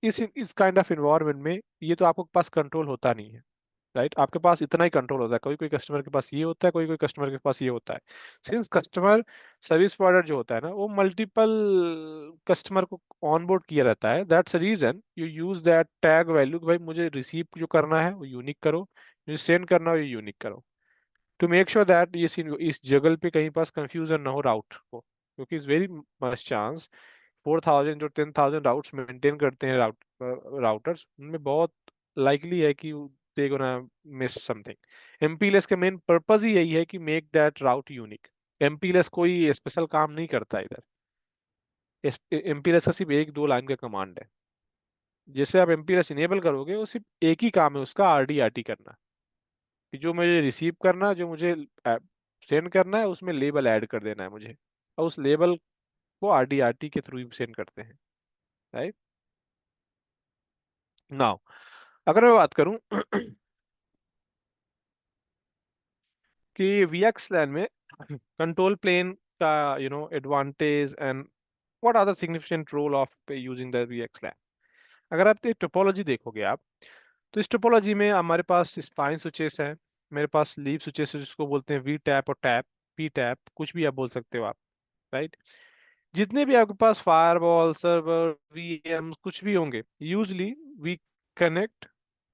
इस काइंड ऑफ इन्वायरमेंट में ये तो आपके पास कंट्रोल होता नहीं है, राइट? आपके पास इतना ही कंट्रोल होता है, कोई कोई कस्टमर के पास ये होता है, कोई कोई कस्टमर के पास ये होता है। सिंस कस्टमर सर्विस प्रोवाइडर जो होता है ना, वो मल्टीपल कस्टमर को ऑनबोर्ड किया रहता है, that's reason you use that tag value, भाई मुझे रिसीव जो करना है वो यूनिक करो, मुझे सेंड करना है वो यूनिक करो, टू मेक श्योर दैट ये इस जगह पे कहीं पास कंफ्यूजन ना हो राउट को, क्योंकि इज वेरी मच चांस 4000 जो 10,000 राउट्स मेंटेन करते हैं राउटर्स, उनमें बहुत लाइकली है कि they gonna miss something. MPLS का मेन पर्पस ही यही है कि make that route unique. MPLS कोई स्पेशल काम नहीं करता इधर, एमपीएलएस का सिर्फ एक दो लाइन का कमांड है। जैसे आप एमपीएलएस इनेबल करोगे, वो सिर्फ एक ही काम है उसका, आरडी आरटी करना, कि जो मुझे रिसीव करना, जो मुझे सेंड करना है, उसमें लेबल ऐड कर देना है मुझे, और उस लेबल को आरडी आरटी के थ्रू सेंड करते हैं, राइट? नाउ अगर मैं बात करूं कि VXLAN में कंट्रोल प्लेन का advantage and what are the significant role of using the VXLAN। अगर आप ये टोपोलॉजी देखोगे आप, तो इस टोपोलॉजी में हमारे पास स्पाइन स्विचेस है, मेरे पास लीव स्विचेस है जिसको बोलते हैं वी टैप और टैप, पी टैप, कुछ भी आप बोल सकते हो आप, राइट? जितने भी आपके पास फायरवॉल, सर्वर, वीएम कुछ भी होंगे, usually we connect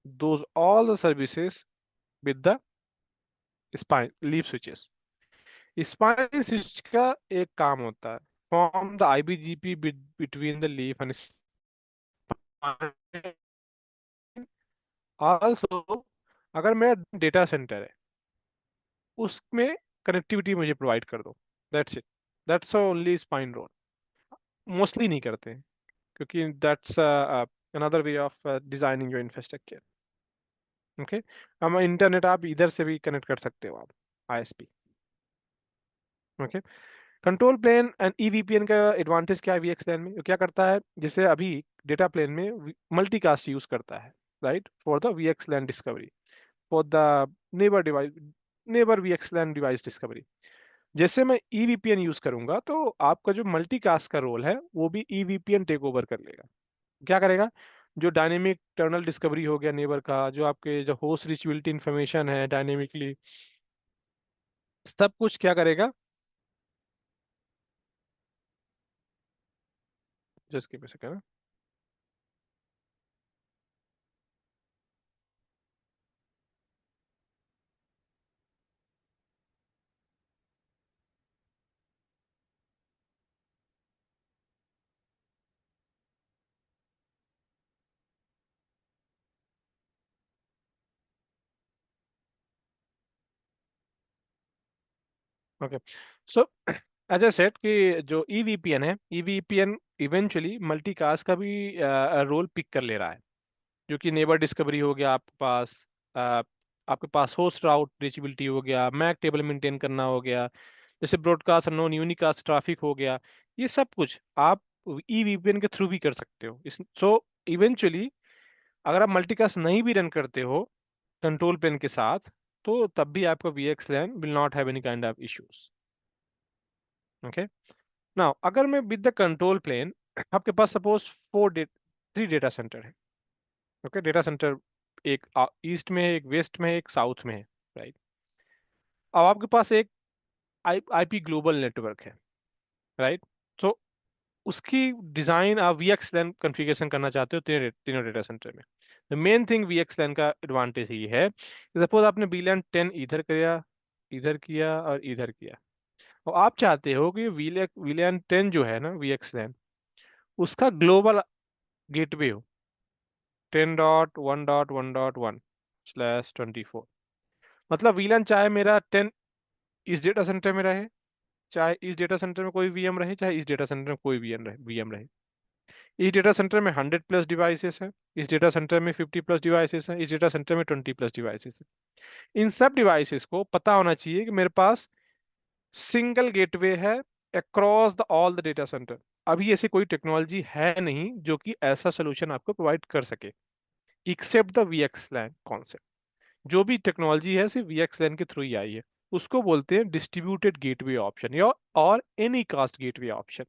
those all the services with the spine leaf switches. Spine switch का एक काम होता है, form the iBGP between the leaf and spine. Also अगर मेरा डेटा सेंटर है, उसमें कनेक्टिविटी मुझे प्रोवाइड कर दो, that's it, that's only spine role. Mostly नहीं करते हैं, क्योंकि that's another way of designing your infrastructure. Okay, हम इंटरनेट आप इधर से भी कनेक्ट कर सकते हो आप, ISP. Okay, control plane and EVPN का एडवांटेज क्या है VXLAN में? क्या करता है, जैसे अभी डेटा प्लेन में मल्टीकास्ट यूज करता है, right, for the VXLAN discovery, for the neighbour device, neighbour VXLAN device discovery. जैसे मैं ईवीपीएन यूज करूंगा, तो आपका जो मल्टीकास्ट का रोल है वो भी ईवीपीएन टेक ओवर कर लेगा। क्या करेगा? जो डायनेमिक टर्नल डिस्कवरी हो गया नेबर का, जो आपके जो होस्ट रीचेबिलिटी इंफॉर्मेशन है डायनेमिकली, सब कुछ क्या करेगा? Just give me a second. Okay, so as I said कि जो ईवीपीएन है, ईवीपीएन इवेंचुअली मल्टीकास्ट का भी रोल पिक कर ले रहा है, जो कि नेबर डिस्कवरी हो गया आपके पास, अ, आपके पास होस्ट राउट रीचेबिलिटी हो गया, मैक टेबल मेंटेन करना हो गया, जैसे ब्रॉडकास्ट नॉन यूनिकास्ट ट्रैफिक हो गया, ये सब कुछ आप ईवीपीएन के थ्रू भी कर सकते हो। इस सो इवेंचुअली अगर आप मल्टीकास्ट नहीं भी रन करते हो कंट्रोल प्लेन के साथ, तो तब भी आपका VXLAN will not have any kind of issues. Okay, now अगर मैं विद द कंट्रोल प्लेन आपके पास सपोज 3 डेटा सेंटर है। ओके, डेटा सेंटर एक ईस्ट में है, एक वेस्ट में है, एक साउथ में है, राइट। अब आपके पास एक आईपी ग्लोबल नेटवर्क है, राइट। तो उसकी डिजाइन आप VXLAN कॉन्फ़िगरेशन करना चाहते हो तीनों डेटा सेंटर में। द मेन थिंग VXLAN का एडवांटेज ये है, सपोज आपने VLAN 10 इधर किया और इधर किया, और आप चाहते हो कि VLAN 10 जो है ना VXLAN, उसका ग्लोबल गेटवे हो 10.1.1.1/24। मतलब VLAN चाहे मेरा 10 इस डेटा सेंटर में रहे, चाहे इस डेटा सेंटर में कोई VM रहे, चाहे इस डेटा सेंटर में कोई VM रहे। इस डेटा सेंटर में 100+ डिवाइसेस हैं, इस डेटा सेंटर में 50+ डिवाइसेस हैं, इस डेटा सेंटर में 20+ डिवाइसेस हैं। इन सब डिवाइसेस को पता होना चाहिए कि मेरे पास सिंगल गेटवे है across the all the data centre. अभी ऐसी कोई टेक्नोलॉजी है नहीं जो कि ऐसा सोल्यूशन आपको प्रोवाइड कर सके, एक्सेप्ट द VXLAN कॉन्सेप्ट। जो भी टेक्नोलॉजी है सिर्फ VXLAN के थ्रू ही आई है। उसको बोलते हैं डिस्ट्रीब्यूटेड गेटवे ऑप्शन या और एनी कास्ट गेटवे ऑप्शन।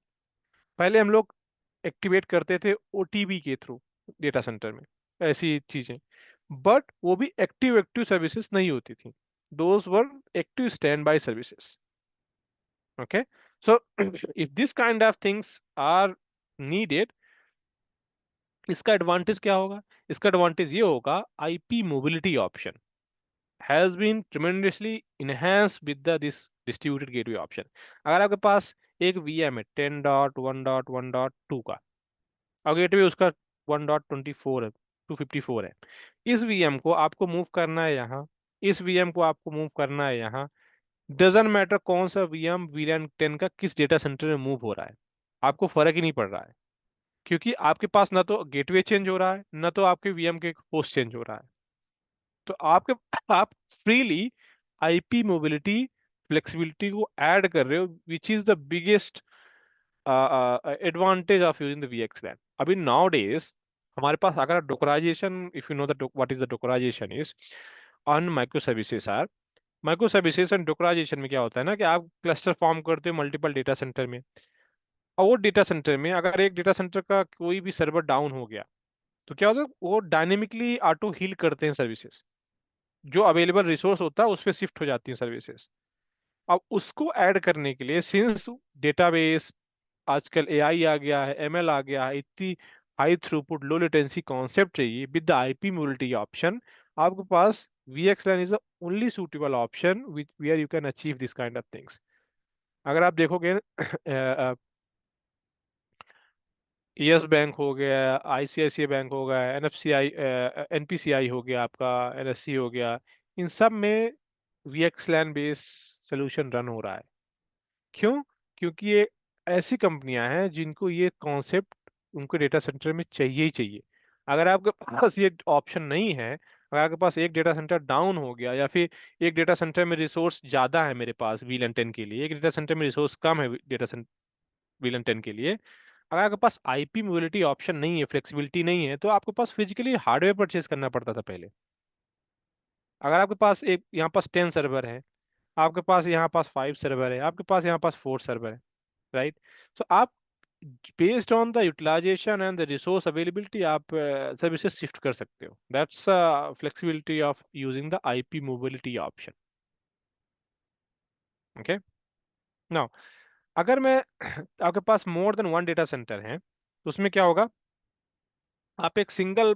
पहले हम लोग एक्टिवेट करते थे OTP के थ्रू डेटा सेंटर में ऐसी चीजें, बट वो भी एक्टिव एक्टिव सर्विसेज नहीं होती थी, those were active standby services. Okay, so if this kind of things are needed, इसका एडवांटेज क्या होगा? इसका एडवांटेज ये होगा, IP mobility option has been tremendously enhanced with this distributed gateway option। अगर आपके पास एक VM है 10.1.1.2 का, और गेटवे उसका 1.24 है, 254 है, इस VM को आपको मूव करना है यहाँ, इस VM को आपको मूव करना है यहाँ, डजंट मैटर कौन सा VM VLAN 10 का किस डेटा सेंटर में मूव हो रहा है, आपको फर्क ही नहीं पड़ रहा है, क्योंकि आपके पास ना तो गेटवे चेंज हो रहा है, ना तो आपके VM के होस्ट चेंज हो रहा है। तो आप फ्रीली IP मोबिलिटी फ्लेक्सिबिलिटी को ऐड कर रहे हो, which is the biggest advantage of using the VXLAN। अभी नाउ डेज हमारे पास अगर dockerization, if you know the what is the dockerization is on microservices are, microservices and dockerization में क्या होता है ना कि आप क्लस्टर फॉर्म करते हो मल्टीपल डेटा सेंटर में, और वो डेटा सेंटर में अगर एक डेटा सेंटर का कोई भी सर्वर डाउन हो गया, तो क्या होता है, वो डायनेमिकली ऑटो हील करते हैं सर्विसेज, जो अवेलेबल रिसोर्स होता है उस पर शिफ्ट हो जाती हैं सर्विसेज। अब उसको ऐड करने के लिए, सिंस डेटाबेस आजकल AI आ गया है, ML आ गया है, इतनी high throughput low latency concept चाहिए with the IP mobility option, आपके पास VXLAN is the only suitable option which where you can achieve this kind of things. अगर आप देखोगे यस बैंक हो गया, ICICI बैंक हो गया, NFCI NPCI हो गया, आपका NSC हो गया, इन सब में VXLAN बेस सोल्यूशन रन हो रहा है। क्यों? क्योंकि ये ऐसी कंपनियां हैं जिनको ये कॉन्सेप्ट उनके डेटा सेंटर में चाहिए ही चाहिए। अगर आपके पास ये ऑप्शन नहीं है, अगर आपके पास एक डेटा सेंटर डाउन हो गया, या फिर एक डेटा सेंटर में रिसोर्स ज्यादा है मेरे पास VLAN 10 के लिए, एक डेटा सेंटर में रिसोर्स कम है डेटा सेंटर VLAN 10 के लिए, अगर आपके पास IP मोबिलिटी ऑप्शन नहीं है, फ्लेक्सिबिलिटी नहीं है, तो आपके पास फिजिकली हार्डवेयर परचेज करना पड़ता था पहले। अगर आपके पास एक यहाँ पास 10 सर्वर है, आपके पास यहाँ पास 5 सर्वर है, आपके पास यहाँ पास 4 सर्वर है, राइट। सो आप based on the utilization and the resource availability आप सर्विसेज शिफ्ट कर सकते हो। That's flexibility of using the IP mobility option. Okay, now अगर मैं आपके पास more than one data center है, तो उसमें क्या होगा, आप एक single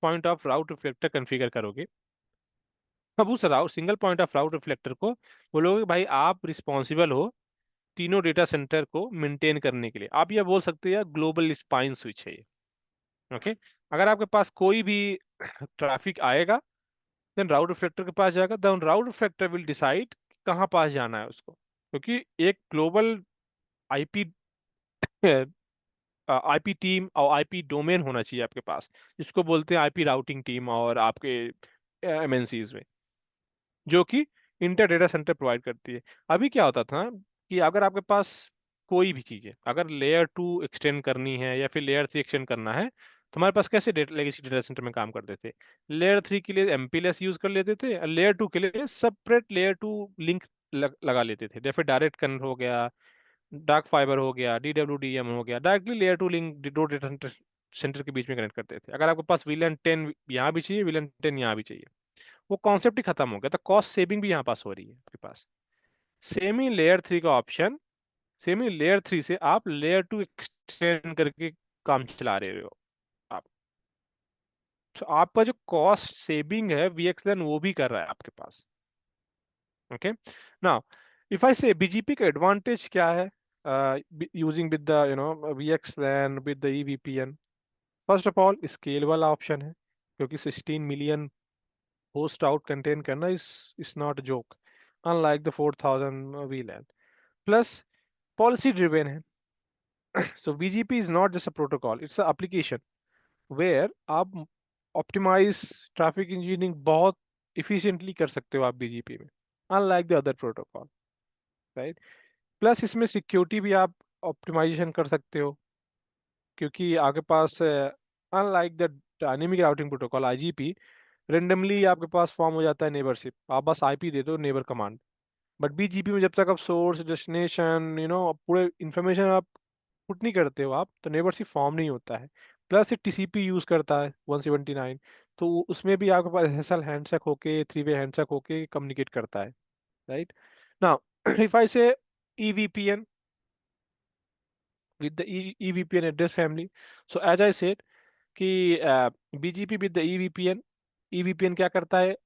point of route reflector configure करोगे। अब उस route single point of route reflector को बोलोगे भाई आप रिस्पॉन्सिबल हो तीनों डेटा सेंटर को मेंटेन करने के लिए। आप ये बोल सकते हैं ग्लोबल स्पाइन स्विच है ये। ओके, अगर आपके पास कोई भी ट्रैफिक आएगा, देन राउट रिफ्लेक्टर के पास जाएगा, then route reflector will decide कहाँ पास जाना है उसको, क्योंकि एक ग्लोबल आईपी आईपी टीम और आईपी डोमेन होना चाहिए आपके पास, जिसको बोलते हैं IP राउटिंग टीम, और आपके MNCs में, जो कि इंटर डेटा सेंटर प्रोवाइड करती है। अभी क्या होता था कि अगर आपके पास कोई भी चीज़ है, अगर लेयर 2 एक्सटेंड करनी है या फिर लेयर 3 एक्सटेंड करना है, तो हमारे पास कैसे लेगेसी डेटा सेंटर में काम करते थे, लेयर 3 के लिए MPLS यूज कर लेते थे, और लेयर 2 के लिए सेपरेट लेयर 2 लिंक लगा लेते थे, या फिर डायरेक्ट कनेक्ट हो गया, डार्क फाइबर हो गया, DWDM हो गया, डायरेक्टली लेयर टू लिंक दो डेटा सेंटर के बीच में कनेक्ट करते थे। अगर आपके पास VLAN 10 यहाँ भी चाहिए, VLAN 10 यहाँ भी चाहिए, वो कॉन्सेप्ट ही खत्म हो गया। तो कॉस्ट सेविंग भी यहाँ पास हो रही है आपके पास। सेमी लेयर 3 का ऑप्शन, सेमी लेयर 3 से आप लेयर 2 एक्सटेंड करके काम चला रहे हो आप। तो आपका जो कॉस्ट सेविंग है VXLAN वो भी कर रहा है आपके पास। ओके, नाउ इफ आई से BGP का एडवांटेज क्या है using with the VXLAN with the EVPN? First of all scalable option है, क्योंकि 16 मिलियन होस्ट आउट कंटेन करना is not a joke, unlike the 4000 VLAN। Plus policy driven है। So BGP is not just a protocol, it's an application where आप ऑप्टिमाइज ट्रैफिक इंजीनियरिंग बहुत इफिशिएंटली कर सकते हो आप BGP में, unlike the other protocol, right. Plus इसमें सिक्योरिटी भी आप ऑप्टिमाइजेशन कर सकते हो, क्योंकि आपके पास unlike the dynamic routing protocol IGP, randomly आपके पास फॉर्म हो जाता है नेबरशिप, आप बस IP दे दो नेबर कमांड। बट BGP में जब तक आप सोर्स डेस्टिनेशन पूरे इंफॉर्मेशन आप पुट नहीं करते हो आप, तो नेबरशिप फॉर्म नहीं होता है। प्लस ये TCP यूज करता है 179, तो उसमें भी आपके पास SSL हैंडशेक होके, 3 वे हैंडशेक होके कम्युनिकेट करता है, राइट। नाउ इफ आई से EVPN with the EVPN address family, so as I said कि BGP with the EVPN क्या करता है?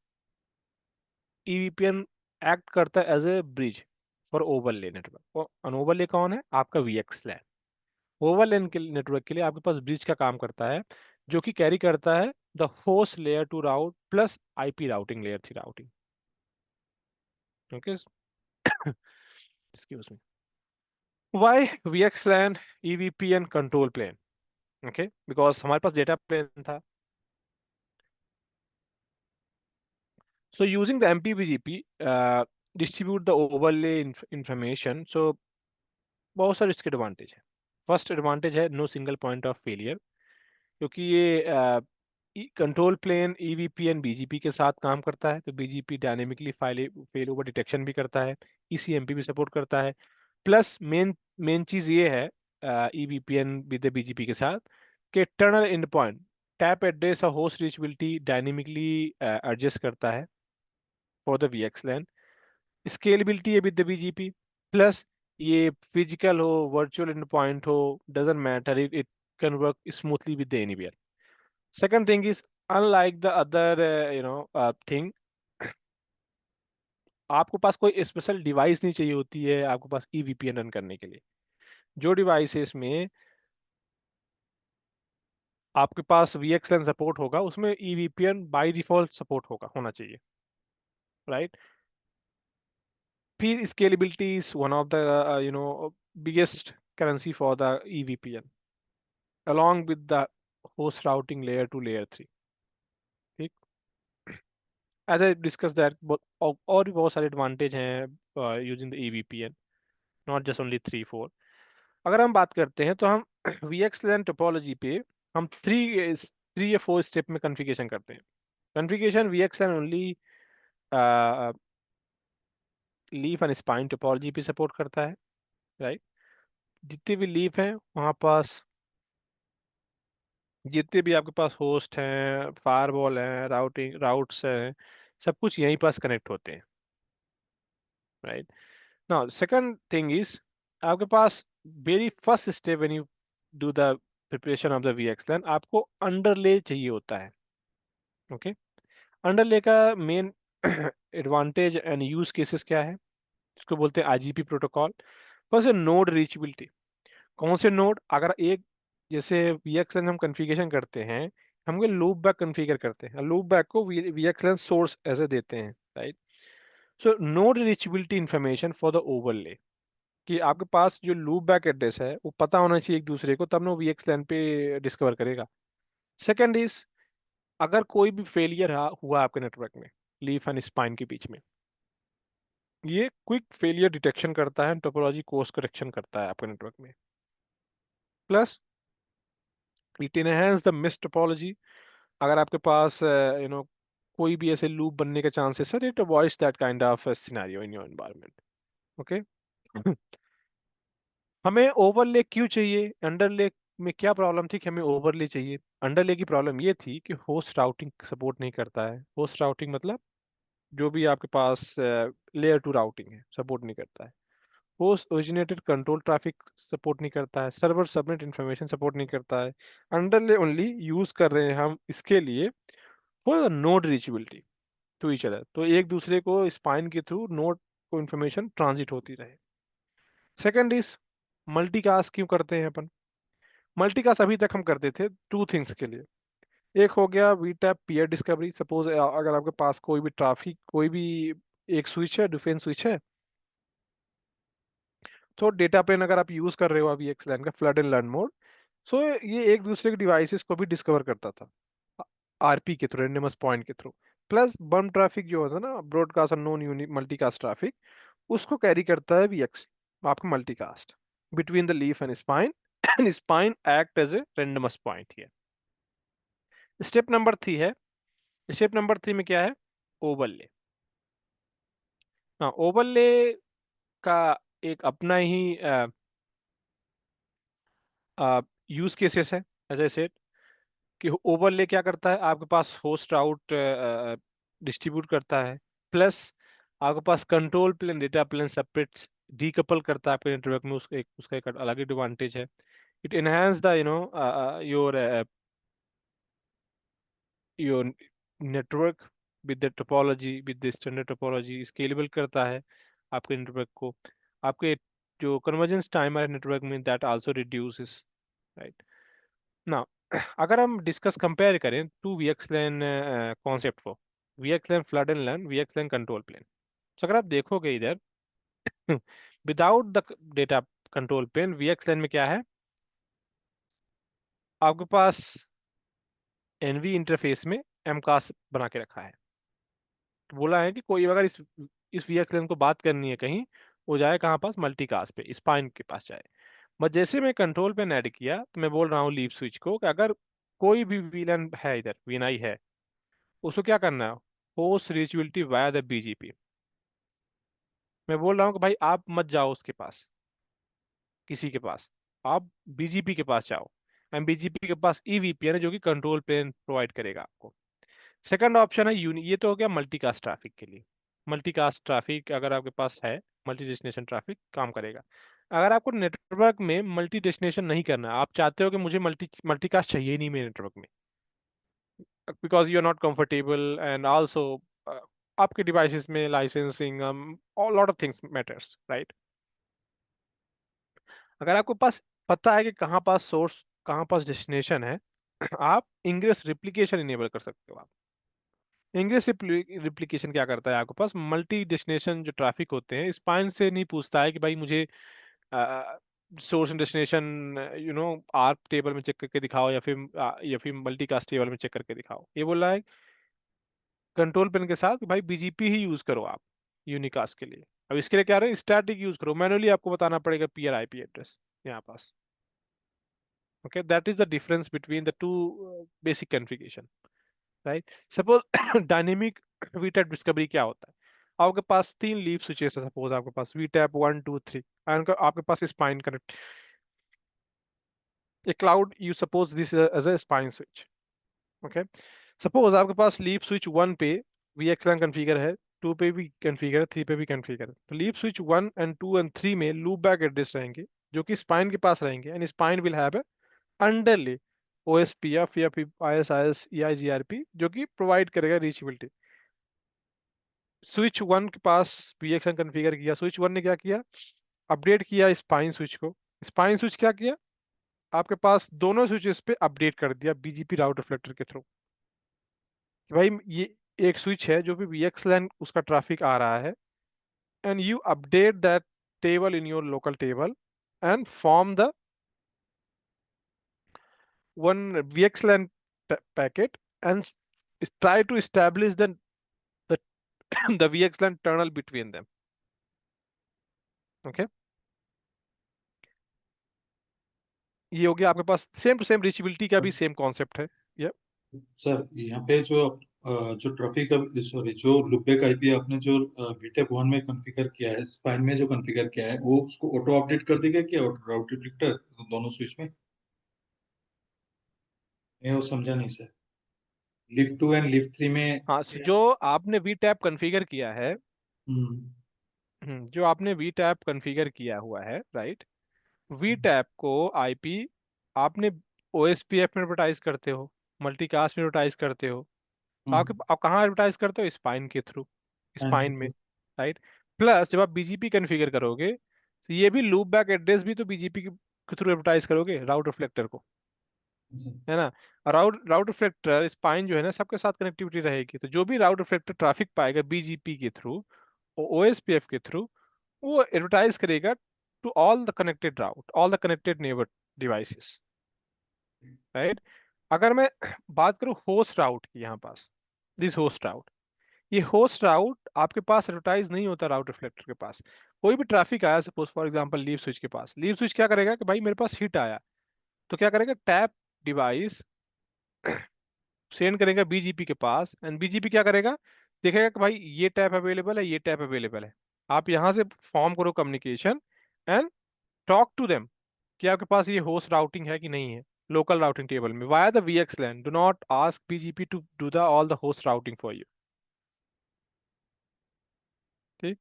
EVPN एक्ट करता है as a bridge for overlay network. और ओवरले कौन है? आपका VXLAN। ओवरले के नेटवर्क के लिए आपके पास ब्रिज का काम करता है, जो कि कैरी करता है the host layer 2 route plus IP routing layer 3 routing. Okay, excuse me. Why VXLAN EVPN control plane? Okay, because हमारे पास डेटा प्लेन था। So using the MPBGP, distribute the overlay information. So बहुत सारे इसके एडवांटेज है। फर्स्ट एडवांटेज है no single point of failure, क्योंकि ये कंट्रोल प्लेन EVPN BGP के साथ काम करता है, तो BGP dynamically fail over detection भी करता है, ECMP भी सपोर्ट करता है। प्लस मेन मेन चीज ये है EVPN विद BGP के साथ कि tunnel end point TEP address और होस्ट रीचबिलिटी डायनेमिकली एडजस्ट करता है फॉर द VXLAN। स्केलेबिलिटी है विद द BGP। प्लस ये फिजिकल हो, वर्चुअल एंड पॉइंट हो, doesn't matter, it can work smoothly with anywhere. Second thing is unlike the other thing, आपको पास कोई स्पेशल डिवाइस नहीं चाहिए होती है आपके पास EVPN रन करने के लिए। जो डिवाइसेस में आपके पास VXLAN सपोर्ट होगा उसमें EVPN बाय डिफॉल्ट सपोर्ट होगा, होना चाहिए, राइट। फिर scalability is one of the biggest currency for the EVPN along with the host routing layer to layer 3, ठीक। as I discussed that और भी बहुत सारे एडवांटेज हैं using the EVPN, not just only 3 4। अगर हम बात करते हैं तो हम VXLAN टोपोलॉजी पे हम 3 या 4 स्टेप में कॉन्फ़िगरेशन करते हैं। Configuration VXLAN only leaf and spine topology पे सपोर्ट करता है, राइट। जितने भी लीफ हैं वहाँ पास, जितने भी आपके पास होस्ट हैं, फायरवॉल हैं, राउट्स हैं, सब कुछ यहीं पास कनेक्ट होते हैं, right. Now second thing is आपके पास very first step when you do the preparation of the VXLAN, आपको अंडरले चाहिए होता है। ओके, अंडरले का main advantage and use cases क्या है? इसको बोलते हैं IGP प्रोटोकॉल। फर्स्ट है नोड रीचबिलिटी। कौन से नोड? अगर एक जैसे VXLAN हम कॉन्फ़िगरेशन करते हैं, हम लूप बैक कॉन्फ़िगर करते हैं, लूप बैक को VXLAN सोर्स ऐसे देते हैं, right. So node reachability information for the overlay, कि आपके पास जो लूप बैक एड्रेस है वो पता होना चाहिए एक दूसरे को, तब ना वो VXLAN पे डिस्कवर करेगा। सेकंड इज अगर कोई भी फेलियर हुआ आपके नेटवर्क में लीफ एंड स्पाइन के बीच में, ये क्विक फेलियर डिटेक्शन करता है, टोपोलॉजी कोर्स करेक्शन करता है आपके नेटवर्क में। Plus it enhance the miss topology. अगर आपके पास कोई भी ऐसे लूप बनने के चांसेस है, it avoids that kind of scenario in your environment. Okay, हमें ओवरले क्यों चाहिए, अंडरले में क्या प्रॉब्लम थी कि हमें ओवरले चाहिए? अंडरले की प्रॉब्लम ये थी कि होस्ट राउटिंग सपोर्ट नहीं करता है। होस्ट राउटिंग मतलब जो भी आपके पास लेयर टू राउटिंग है सपोर्ट नहीं करता है। Host originated control traffic support नहीं करता है। सर्वर सबनेट इंफॉर्मेशन सपोर्ट नहीं करता है। अंडरले ओनली यूज कर रहे हैं हम इसके लिए for node reachability to each other, तो एक दूसरे को स्पाइन के थ्रू नोड को इंफॉर्मेशन ट्रांजिट होती रहे। सेकंड इज मल्टीकास्ट क्यों करते हैं अपन? मल्टीकास्ट अभी तक हम करते थे टू थिंग्स के लिए। एक हो गया वीटैप पीयर डिस्कवरी। सपोज अगर आपके पास कोई भी ट्रैफिक, कोई भी एक स्विच है, डिफेंस स्विच है, तो डेटा प्लेन अगर आप यूज कर रहे हो अभी VXLAN का फ्लड एंड लर्न मोड, सो ये एक दूसरे के डिवाइसेस को भी डिस्कवर करता था आरपी के थ्रू, रेंडमस पॉइंट के थ्रू। प्लस बम ट्रैफिक जो होता है ना, ब्रॉडकास्ट और नॉन यूनि मल्टीकास्ट ट्रैफिक, उसको कैरी करता है VX आपका multicast between the leaf and spine and spine act as a rendezvous point here. Step number 3 है। स्टेप नंबर 3 में क्या है? ओवरले। हाँ, ओवरले का एक अपना ही यूज केसेस है। एज आई सेड कि ओवरले क्या करता है, आपके पास होस्ट आउट डिस्ट्रीब्यूट करता है, प्लस आपके पास control plane data plane separate decouple करता है आपके नेटवर्क में। उसका एक अलग एडवांटेज है। It enhance the your network with the topology, with the standard topology, scalable करता है आपके नेटवर्क को। आपके जो कन्वर्जेंस टाइम है नेटवर्क में, दैट आल्सो रिड्यूसेस, राइट ना। अगर हम डिस्कस कंपेयर करें टू VXLAN कॉन्सेप्ट को, VXLAN flood and learn, VXLAN control plane, तो अगर आप देखोगे इधर without the data control plane, VXLAN में क्या है, आपके पास NV इंटरफेस में MCAS बना के रखा है। तो बोला है कि कोई अगर इस VXLAN को बात करनी है कहीं, वो जाए कहाँ पास? मल्टीकास्ट पे, स्पाइन के पास जाए। बट जैसे मैं कंट्रोल प्लेन ऐड किया तो मैं बोल रहा हूँ लीफ स्विच को कि अगर कोई भी VLAN है, इधर VNI है, उसको क्या करना है? Host reachability via the BGP। मैं बोल रहा हूँ कि भाई आप मत जाओ उसके पास, किसी के पास, आप BGP के पास जाओ। एंड BGP के पास EVPN है जो कि कंट्रोल प्लेन प्रोवाइड करेगा आपको। सेकंड ऑप्शन है यूनि, ये तो हो गया मल्टीकास्ट ट्रैफिक के लिए। मल्टीकास्ट ट्रैफिक अगर आपके पास है, मल्टी डेस्टिनेशन ट्रैफिक काम करेगा। अगर आपको नेटवर्क में मल्टी डेस्टिनेशन नहीं करना है, आप चाहते हो कि मुझे मल्टीकास्ट चाहिए ही नहीं मेरे नेटवर्क में, because you are not comfortable and also आपके डिवाइसेस में licensing lot of things matters, right. अगर आपको पास पता है कि कहाँ पास सोर्स, कहाँ पास डेस्टिनेशन है, आप इंग्रेस रिप्लिकेशन इनेबल कर सकते हो। आप इंग्रेस रिप्लिकेशन क्या करता है, आपके पास मल्टी डेस्टिनेशन जो ट्रैफिक होते हैं, स्पाइन से नहीं पूछता है कि भाई मुझे source and destination arc table में चेक करके दिखाओ, या फिर मल्टीकास्ट टेबल में चेक करके दिखाओ। ये बोल रहा है कंट्रोल पेन के साथ कि भाई BGP ही यूज करो आप यूनिकास्ट के लिए। अब इसके लिए क्या रहे, स्टैटिक यूज करो, मैनुअली आपको बताना पड़ेगा पीयर IP एड्रेस यहाँ पास। Okay, that is the difference between the two basic configuration, right. Suppose dynamic VTAP discovery क्या होता है? आपके पास 3 लीफ स्विचेस है, सपोज आपके पास VTAP 1 2 3, एंड आपके पास spine connect, a cloud, you suppose this as a spine switch, okay। Suppose आपके पास लीफ स्विच 1 पे VXLAN कॉन्फ़िगर है, 2 पे भी कॉन्फ़िगर है, 3 पे भी कॉन्फ़िगर है। तो लीफ स्विच 1 एंड 2 एंड 3 में लूप बैक एड्रेस रहेंगे जो कि स्पाइन के पास रहेंगे, and spine will have a अंडरले OSPF या फिर ISIS EIGRP जो कि प्रोवाइड करेगा रीचेबिलिटी। स्विच 1 के पास VXLAN कॉन्फ़िगर किया, स्विच 1 ने क्या किया, अपडेट किया स्पाइन स्विच को। स्पाइन स्विच क्या किया, आपके पास दोनों स्विचेस पे अपडेट कर दिया BGP राउटर रिफ्लेक्टर के थ्रू। भाई ये एक स्विच है जो भी VXLAN उसका ट्रैफिक आ रहा है, and you update that table in your local table and form the one VXLAN packet and try to establish the the VXLAN tunnel between them, okay। ये हो गया आपके पास सेम टू सेम रीचेबिलिटी का भी सेम कॉन्सेप्ट है। ये सर यहाँ पे जो जो ट्रैफिक, सॉरी, जो लूपबैक आईपी आपने जो बीटेप वन में कॉन्फ़िगर किया है, स्पाइन में जो कॉन्फ़िगर किया है, वो उसको ऑटो अपडेट कर देगा क्या राउट रिफ्लेक्टर दोनों स्विच में? मैं वो समझा नहीं sir. Leaf two and leaf three में। हाँ, जो आपने वी टैप कॉन्फ़िगर किया है, हम्म। जो आपने वी टैप कॉन्फ़िगर किया हुआ है, राइट, वी टैप को आईपी आपने ओएसपीएफ में एडवर्टाइज करते हो, मल्टीकास्ट में एडवर्टाइज करते हो, तो हम्म। आप कहाँ एडवर्टाइज करते हो? स्पाइन के थ्रू, हाँ स्पाइन में, जी। राइट। प्लस जब आप बीजीपी कॉन्फ़िगर करोगे, तो ये भी लूप बैक एड्रेस भी तो बीजीपी के थ्रू एडवर्टाइज करोगे राउट रिफ्लेक्टर को, है ना। राउट राउट रिफ्लेक्टर स्पाइन जो है ना, सबके साथ कनेक्टिविटी रहेगी, तो जो भी राउट रिफ्लेक्टर ट्रैफिक पाएगा बीजीपी के थ्रू, ओएसपीएफ के थ्रू, वो एडवर्टाइज करेगा to all the connected route, all the connected neighbour devices, right. अगर मैं बात करूं होस्ट राउट की, यहाँ पास दिस होस्ट राउट, ये होस्ट राउट आपके पास एडवर्टाइज नहीं होता राउट रिफ्लेक्टर के पास। कोई भी ट्रैफिक आया, suppose for example leave switch के पास, लीव स्विच क्या करेगा कि भाई मेरे पास हिट आया, तो क्या करेगा, टैप डिवाइस सेंड करेगा बीजीपी के पास, एंड बीजीपी क्या करेगा, देखेगा कि भाई ये टैप अवेलेबल है, ये टैप अवेलेबल है, आप यहाँ से फॉर्म करो communication and talk to them कि आपके पास ये होस्ट राउटिंग है कि नहीं है, लोकल राउटिंग टेबल में via the VXLAN, do not ask BGP to do the all the host routing for you, ठीक।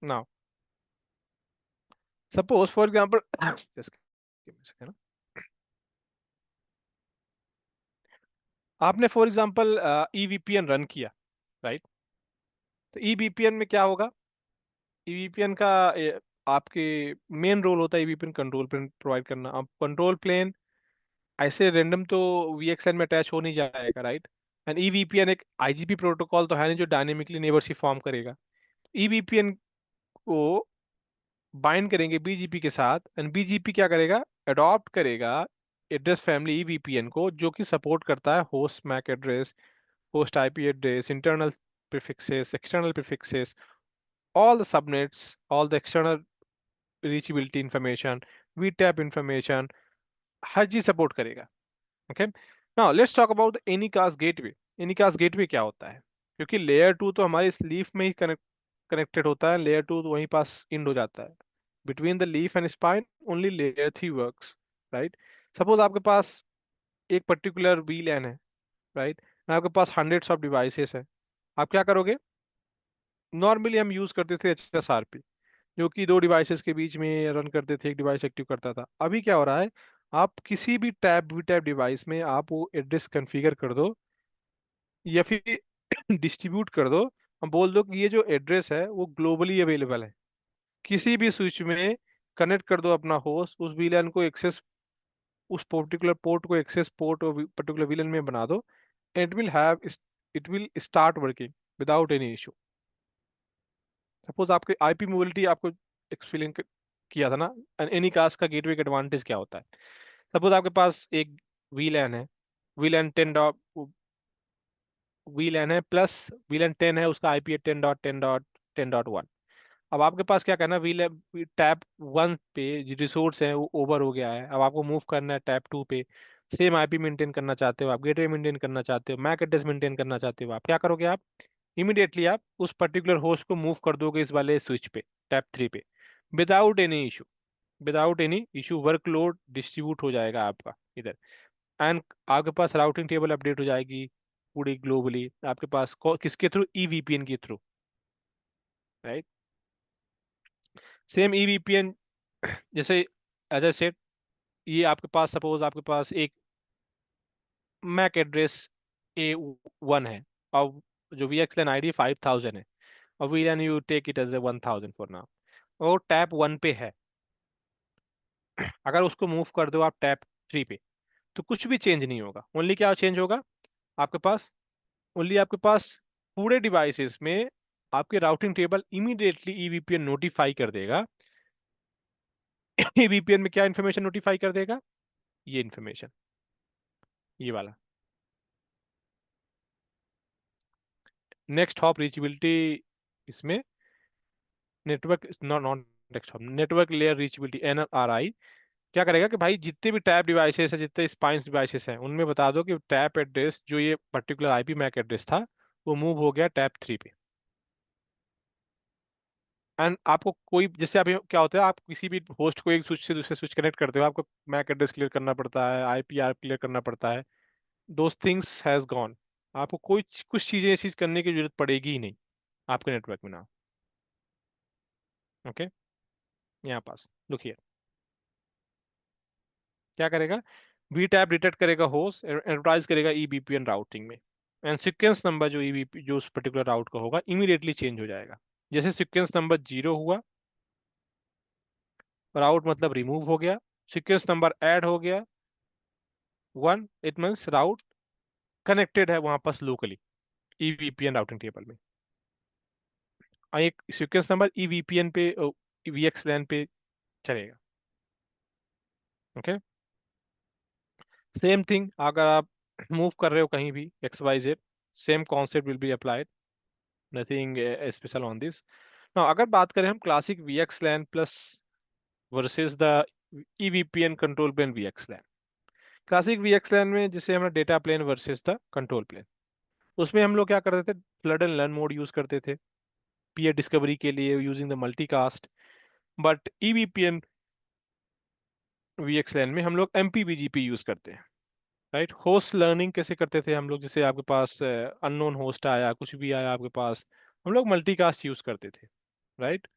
Now suppose for example just give me a second, आपने फॉर एग्जांपल ईवीपीएन रन किया, राइट। तो ईवीपीएन में क्या होगा, ईवीपीएन का आपके मेन रोल होता है ईवीपीएन कंट्रोल प्लेन प्रोवाइड करना। अब कंट्रोल प्लेन ऐसे रैंडम तो VXLAN में अटैच हो नहीं जाएगा, राइट। एंड ईवीपीएन एक आईजीपी प्रोटोकॉल तो है नहीं जो डायनेमिकली नेबरशिप फॉर्म करेगा। ईवीपीएन को बाइंड करेंगे बीजीपी के साथ, एंड बीजीपी क्या करेगा, अडॉप्ट करेगा एड्रेस फैमिली ईवीपीएन को, जो कि सपोर्ट करता है host MAC address, host IP address, internal prefixes, external prefixes, all the subnets, all the external reachability information, VTAP information, हर चीज सपोर्ट करेगा। Okay, now let's talk about Anycast gateway. Anycast gateway क्या होता है, क्योंकि लेयर टू तो हमारी इस लीफ में ही कनेक्टेड होता है, लेयर टू तो वहीं पास इंड हो जाता है। Between the leaf and spine only layer three works, right. Suppose आपके पास एक पर्टिकुलर VLAN है, राइट, आपके पास हंड्रेड्स ऑफ डिवाइसेस है, आप क्या करोगे, नॉर्मली हम यूज करते थे HSRP, जो कि दो डिवाइसेस के बीच में रन करते थे, एक डिवाइस एक्टिव करता था। अभी क्या हो रहा है, आप किसी भी टैब वी टैब डिवाइस में आप वो एड्रेस कॉन्फ़िगर कर दो, या फिर डिस्ट्रीब्यूट कर दो, हम बोल दो कि ये जो एड्रेस है वो ग्लोबली अवेलेबल है, किसी भी स्विच में कनेक्ट कर दो अपना होस्ट, उस VLAN को एक्सेस, उस पर्टिकुलर पोर्ट को एक्सेस पोर्ट और पर्टिकुलर VLAN में बना दो, it will have, it will start working without any issue. Suppose आपके आईपी मोबिलिटी आपको एक्सप्लेन किया था ना, एनी कास्ट का गेटवे का एडवांटेज क्या होता है। सपोज आपके पास एक VLAN है, VLAN 10 VLAN है प्लस VLAN 10 है, उसका IP है 10.10.10.1। अब आपके पास क्या करना है, VLAN टैप 1 पे जो रिसोर्स है वो ओवर हो गया है, अब आपको मूव करना है टैप 2 पे, सेम IP मेंटेन करना चाहते हो आप, गेटवे मेंटेन करना चाहते हो, मैक एड्रेस मेंटेन करना चाहते हो, आप क्या करोगे, आप इमीडिएटली आप उस पर्टिकुलर होस्ट को मूव कर दोगे इस वाले स्विच पे, टैप 3 पे, without any issue, without any issue workload distribute हो जाएगा आपका इधर, एंड आपके पास राउटिंग टेबल अपडेट हो जाएगी पूरी ग्लोबली आपके पास, किसके थ्रू, ईवीपीएन के थ्रू, राइट। सेम ईवीपीएन जैसे एज ए सेट, ये आपके पास सपोज आपके पास एक मैक एड्रेस A1 है, और जो VXLAN ID 5000 है, और VLAN you take it as a 1000 for now, और टैप 1 पे है, अगर उसको मूव कर दो आप टैप 3 पे, तो कुछ भी चेंज नहीं होगा। ओनली क्या चेंज होगा आपके पास, ओनली आपके पास पूरे डिवाइसेस में आपके राउटिंग टेबल इमीडिएटली ईवीपीएन नोटिफाई कर देगा। ईवीपीएन में क्या इन्फॉर्मेशन नोटिफाई कर देगा, ये इन्फॉर्मेशन, ये वाला नेक्स्ट हॉप रीचेबिलिटी, इसमें network not not next hop, network layer reachability NRI, क्या करेगा कि भाई जितने भी टैप डिवाइसेस है, जितने स्पाइस डिवाइसेस हैं, उनमें बता दो कि टैप एड्रेस जो ये पर्टिकुलर आईपी मैक एड्रेस था वो मूव हो गया टैप 3 पे। एंड आपको कोई, जैसे आप क्या होता है, आप किसी भी होस्ट को एक स्विच से दूसरे स्विच कनेक्ट करते हो, आपको मैक एड्रेस क्लियर करना पड़ता है, आईपीआर क्लियर करना पड़ता है। Those things has gone. आपको कोई कुछ चीजें ऐसी करने की जरूरत पड़ेगी ही नहीं आपके नेटवर्क में ना। ओके, यहाँ पास लुक हियर, क्या करेगा, वी टैप डिटेक्ट करेगा होस्ट, एडवर्टाइज करेगा ईबीपीएन राउटिंग में, एंड सीक्वेंस नंबर जो ईबीपी जो उस पर्टिकुलर राउट का होगा इमीडिएटली चेंज हो जाएगा। जैसे सीक्वेंस नंबर 0 हुआ, राउट मतलब रिमूव हो गया, सीक्वेंस नंबर ऐड हो गया 1, इट मीन्स राउट कनेक्टेड है वहां पास लोकली ईवीपीएन राउटिंग टेबल में। और एक सीक्वेंस नंबर ईवीपीएन पे वीएक्सलैन पे चलेगा। ओके, सेम थिंग अगर आप मूव कर रहे हो कहीं भी X Y Z, same concept will be applied, nothing special on this. Now अगर बात करें हम classic VXLAN plus versus the EVPN control plane VXLAN. Classic VXLAN में जिसे हम data plane versus the control plane, उसमें हम लोग क्या करते थे, flood and learn mode use करते थे पीयर डिस्कवरी के लिए using the multicast. But EVPN VXLAN में हम लोग एमपीबीजीपी यूज करते हैं। राइट, होस्ट लर्निंग कैसे करते थे हम लोग, जैसे आपके पास अननोन होस्ट आया, कुछ भी आया आपके पास, हम लोग मल्टीकास्ट यूज करते थे। राइट,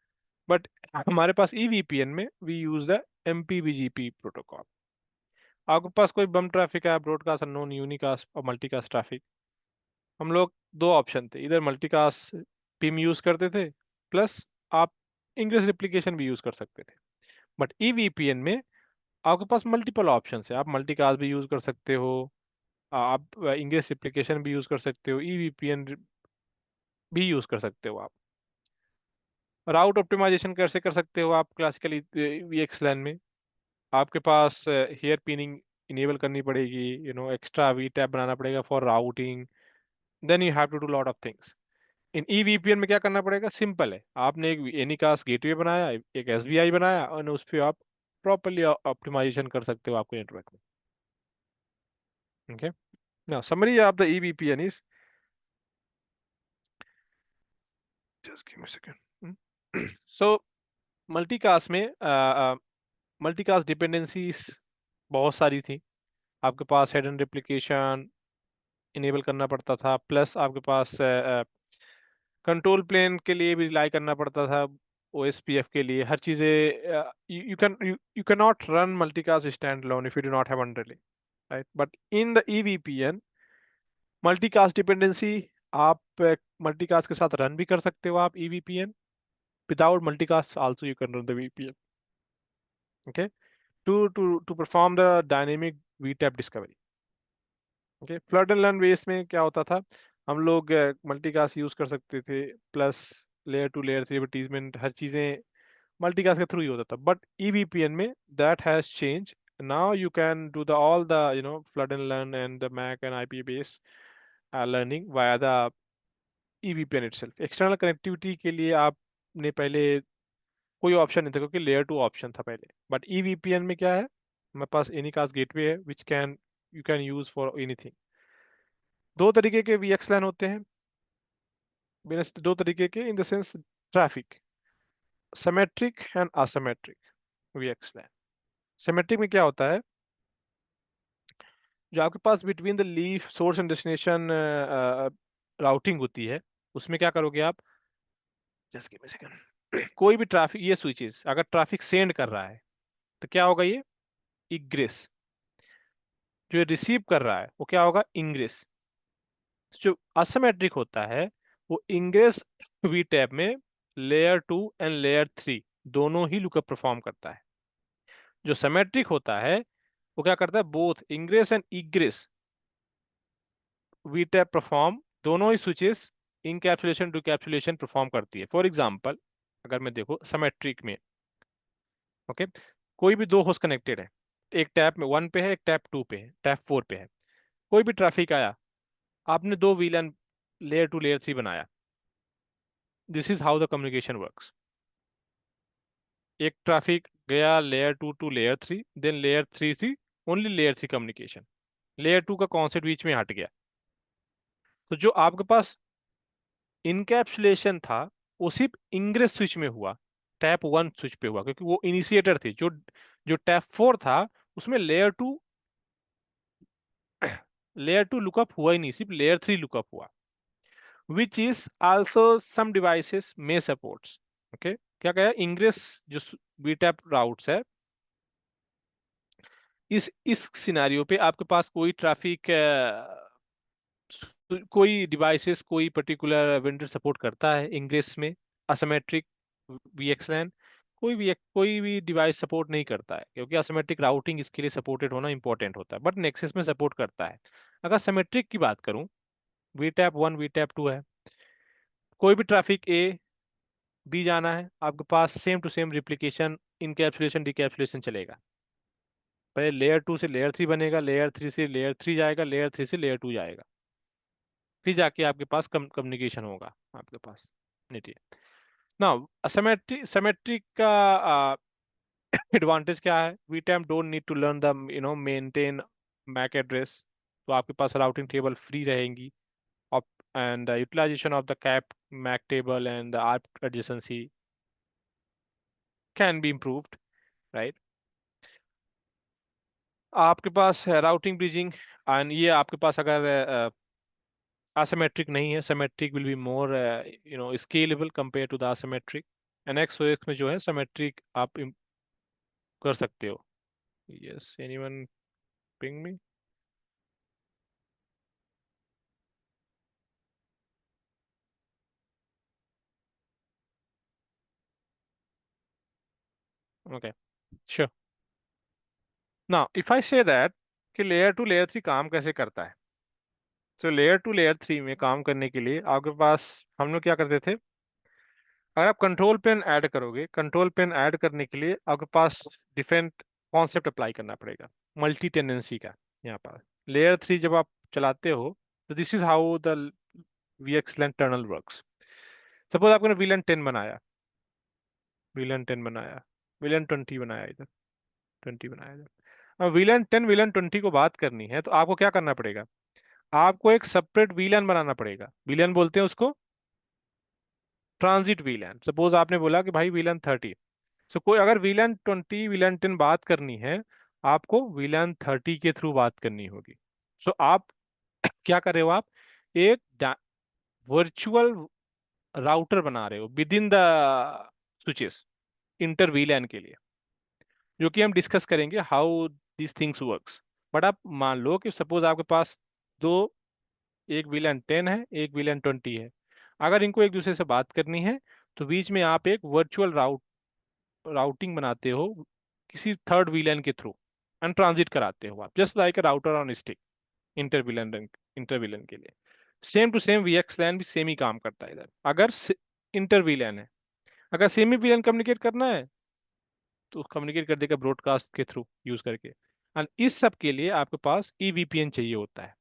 बट हमारे पास ईवीपीएन में वी यूज द एमपीबीजीपी प्रोटोकॉल। आपके पास कोई बम ट्रैफिक है, ब्रॉडकास्ट अननोन, यूनिकास्ट और मल्टीकास्ट ट्रैफिक, हम लोग दो ऑप्शन थे, इधर मल्टीकास्ट पिम यूज करते थे प्लस आप इंग्लिश रिप्लिकेशन भी यूज कर सकते थे। बट ईवीपीएन में आपके पास मल्टीपल ऑप्शन है, आप मल्टीकास्ट भी यूज कर सकते हो, आप इंग्लिश रिप्लिकेशन भी यूज कर सकते हो, ईवीपीएन भी यूज कर सकते हो आप। राउट ऑप्टिमाइजेशन कैसे कर सकते हो आप क्लासिकली वीएक्सलैन में, आपके पास हेयर पिनिंग इनेबल करनी पड़ेगी, एक्स्ट्रा वी टैब बनाना पड़ेगा for routing, then you have to do lot of things. In EVPN में क्या करना पड़ेगा, सिंपल है, आपने एक एनीकास्ट गेटवे बनाया, एक एसबीआई बनाया और उस पर आप प्रॉपरली ऑप्टिमाइजेशन कर सकते हो आपके नेटवर्क में। Okay, now summary of the EVPN is, just give me a second. So multicast में मल्टीकास्ट डिपेंडेंसीज बहुत सारी थी, आपके पास हिडन रेप्लिकेशन इनेबल करना पड़ता था, प्लस आपके पास कंट्रोल प्लेन के लिए भी रिलाई करना पड़ता था, ओएसपीएफ के लिए हर चीजें, you can not run multicast standalone if you do not have underlay, right. But in the EVPN multicast dependency, आप मल्टीकास्ट के साथ रन भी कर सकते हो आप EVPN, without multicast also you can run the VPN. Okay, to perform the dynamic VTEP discovery. Okay, flood and learn base में क्या होता था, हम लोग मल्टीकास्ट यूज कर सकते थे, plus layer two layer three advertisement हर चीजें मल्टीकास्ट के थ्रू ही होता था। बट ईवीपीएन में that has change, now you can do the all the flood and learn and the MAC and IP base learning via the EVPN itself. External connectivity के लिए आपने पहले कोई ऑप्शन नहीं था क्योंकि लेयर टू ऑप्शन था पहले, बट ईवीपीएन में क्या है, हमारे पास एनीकास्ट गेटवे है which can you can use for anything. दो तरीके के वीएक्सलैन होते हैं, दो तरीके के in the sense traffic, symmetric and asymmetric VXLAN. Symmetric में क्या होता है, जो आपके पास between the leaf source and destination routing होती है, उसमें क्या करोगे आप, जस्ट गिव मी सेकंड, कोई भी ट्रैफिक, ये स्विचेस अगर ट्रैफिक सेंड कर रहा है तो क्या होगा, ये इग्रेस, जो रिसीव कर रहा है वो क्या होगा, इंग्रेस। जो असिमेट्रिक होता है वो इंग्रेस वी टैब में लेयर 2 एंड लेयर 3 दोनों ही लुकअप परफॉर्म करता है। जो सिमेट्रिक होता है वो क्या करता है, both ingress and egress VTEP perform, दोनों ही स्विचेस इनकैप्सुलेशन डिकैप्सुलेशन परफॉर्म करती है। फॉर एग्जांपल अगर मैं देखो सिमेट्रिक में, ओके, कोई भी दो होस्ट कनेक्टेड है, एक टैब में 1 पे है, एक टैब 2 पे है, टैब 4 पे है, कोई भी ट्रैफिक आया, आपने दो वीलैन लेयर 2 लेयर 3 बनाया, this is how the communication works. एक ट्रैफिक गया layer 2 to layer 3, then layer 3 थी ओनली लेयर 3 कम्युनिकेशन, लेयर 2 का कॉन्सेप्ट बीच में हट गया। तो जो आपके पास इनकैप्सुलेशन था वो सिर्फ इंग्रेस स्विच में हुआ, टैप 1 स्विच पे हुआ, क्योंकि वो इनिशिएटर थी। जो जो टैप 4 था उसमें लेयर 2 लुकअप हुआ ही नहीं, सिर्फ लेयर 3 लुकअप हुआ, which is also some devices में सपोर्ट्स। ओके, क्या कहा, इंग्रेस जो बीटैप राउट्स है, इस सिनेरियो पे आपके पास कोई ट्रैफिक, कोई डिवाइसेस, कोई पर्टिकुलर वेंडर सपोर्ट करता है इंग्रेस में असिमेट्रिक वीएक्सलैन, कोई भी डिवाइस सपोर्ट नहीं करता है, क्योंकि असिमेट्रिक राउटिंग इसके लिए सपोर्टेड होना इंपॉर्टेंट होता है, बट नेक्सस में सपोर्ट करता है। अगर सिमेट्रिक की बात करूं, वीटैप 1 वीटैप 2 है, कोई भी ट्रैफिक ए बी जाना है, आपके पास same to same replication, encapsulation decapsulation चलेगा। पहले लेयर 2 से लेयर 3 बनेगा, लेयर 3 से लेयर 3 जाएगा, लेयर 3 से लेयर 2 जाएगा, फिर जाके आपके पास कम्युनिकेशन होगा आपके पास। नहीं, नाउ सिमेट्रिक का एडवांटेज क्या है, we time don't need to learn the maintain MAC address, तो आपके पास राउटिंग टेबल फ्री रहेंगी, एंड यूटिलाइजेशन ऑफ द कैप MAC table and the ARP adjacency can be improved, right. आपके पास राउटिंग ब्रिजिंग, एंड ये आपके पास अगर asymmetric नहीं है, symmetric will be more scalable compared to the asymmetric, and XOX में जो है symmetric आप कर सकते हो। yes, anyone ping me? okay, sure. Now if I say that कि लेयर 2 लेयर 3 काम कैसे करता है, so लेयर 2 लेयर 3 में काम करने के लिए आपके पास हम लोग क्या करते थे, अगर आप कंट्रोल पेन ऐड करोगे, कंट्रोल पेन ऐड करने के लिए आपके पास डिफरेंट कॉन्सेप्ट अप्लाई करना पड़ेगा, मल्टी टेंडेंसी का। यहाँ पर लेयर 3 जब आप चलाते हो, तो this is how the VXLAN tunnel works. Suppose आपने VLAN 10 बनाया, VLAN 10 बनाया, VLAN 20 बनाया, इधर 20 बनाया इधर। अब VLAN 10 VLAN 20 को बात करनी है, तो आपको क्या करना पड़ेगा, आपको एक सेपरेट VLAN बनाना पड़ेगा। VLAN बोलते हैं उसको ट्रांजिट VLAN। सपोज आपने बोला कि भाई VLAN 30, सो कोई अगर VLAN 20 VLAN 10 बात करनी है, आपको VLAN 30 के थ्रू बात करनी होगी। सो आप क्या कर रहे हो, आप एक वर्चुअल राउटर बना रहे हो with in the switches inter VLAN के लिए, जो कि हम डिस्कस करेंगे how this things works. But आप मान लो कि सपोज आपके पास दो, एक VLAN 10 है, एक VLAN 20 है, अगर इनको एक दूसरे से बात करनी है, तो बीच में आप एक वर्चुअल राउटिंग बनाते हो किसी थर्ड VLAN के थ्रू, एंड ट्रांजिट कराते हो आप, just like a router on stick, inter VLAN के लिए। सेम टू सेम VXLAN भी सेम ही काम करता है इधर। अगर इंटर VLAN है, अगर सेमी VLAN कम्युनिकेट करना है, तो कम्युनिकेट कर देगा ब्रॉडकास्ट के थ्रू यूज करके, एंड इस सब के लिए आपके पास EVPN चाहिए होता है,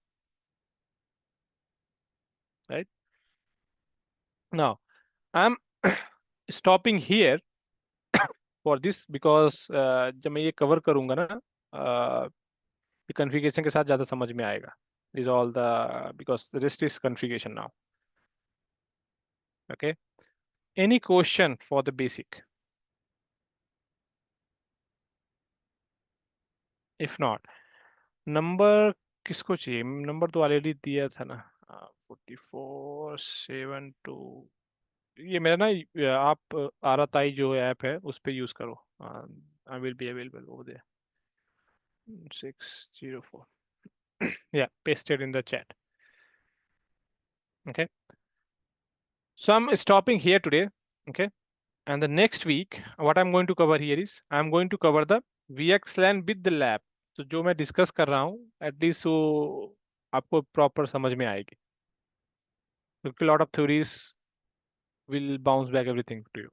right. Now I am stopping here for this because जब मैं ये कवर करूंगा ना, ये कॉन्फ़िगरेशन के साथ ज़्यादा समझ में आएगा, is all the, because the rest is configuration now. Okay, any question for the basic? If not, number किसको चाहिए, नंबर तो ऑलरेडी दिया था ना, 4472, ये मेरा ना, आप आराताई जो ऐप है उस पे यूज करो, I will be available over there, 604, yeah, pasted in the chat. Okay, so I'm stopping here today. Okay, and the next week what I'm going to cover here is I'm going to cover the VXLAN with the lab. तो जो मैं डिस्कस कर रहा हूँ एटलीस्ट वो आपको प्रॉपर समझ में आएगी, क्योंकि lot of theories will bounce back everything to you.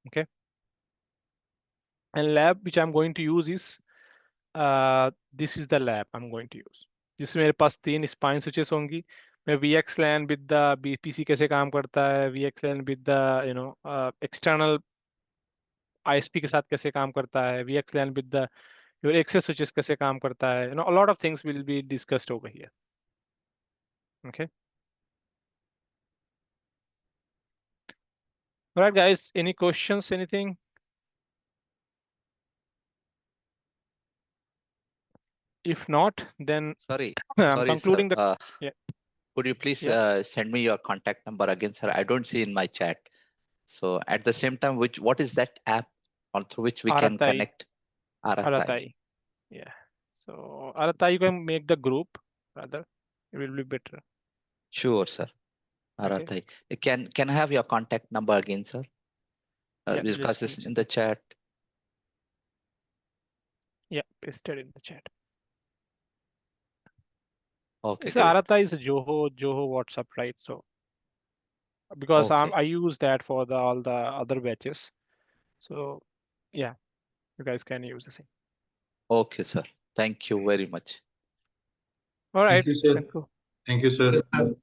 Okay, and lab which I'm going to use is this is the lab I'm going to use, जिसमें मेरे पास 3 स्पाइन स्विचेस होंगी। मैं VXLAN विद द BPC कैसे काम करता है, VXLAN with the external ISP के साथ कैसे काम करता है, VXLAN with the your access switches कैसे काम करता है, a lot of things will be discussed over here. Okay. All right, guys. Any questions? Anything? If not, then Sorry, I'm sorry, concluding sir. the. Yeah. Could you please Yeah. send me your contact number again, sir? I don't see in my chat. So at the same time, what is that app on through which we can Aratai. connect? Aratai. Aratai. Yeah. So Aratai, you can make the group rather. It will be better. Sure, sir. Okay. Aratai. Can I have your contact number again, sir? Yeah, Because just it's in the chat. yeah, pasted in the chat. Okay, So great. Aratai is a Joho WhatsApp, right? So because Okay. I use that for all the other batches. So yeah, you guys can use the same. Okay, sir. Thank you very much. All right. Thank you, sir. Thank you. Thank you, sir. Yes, sir.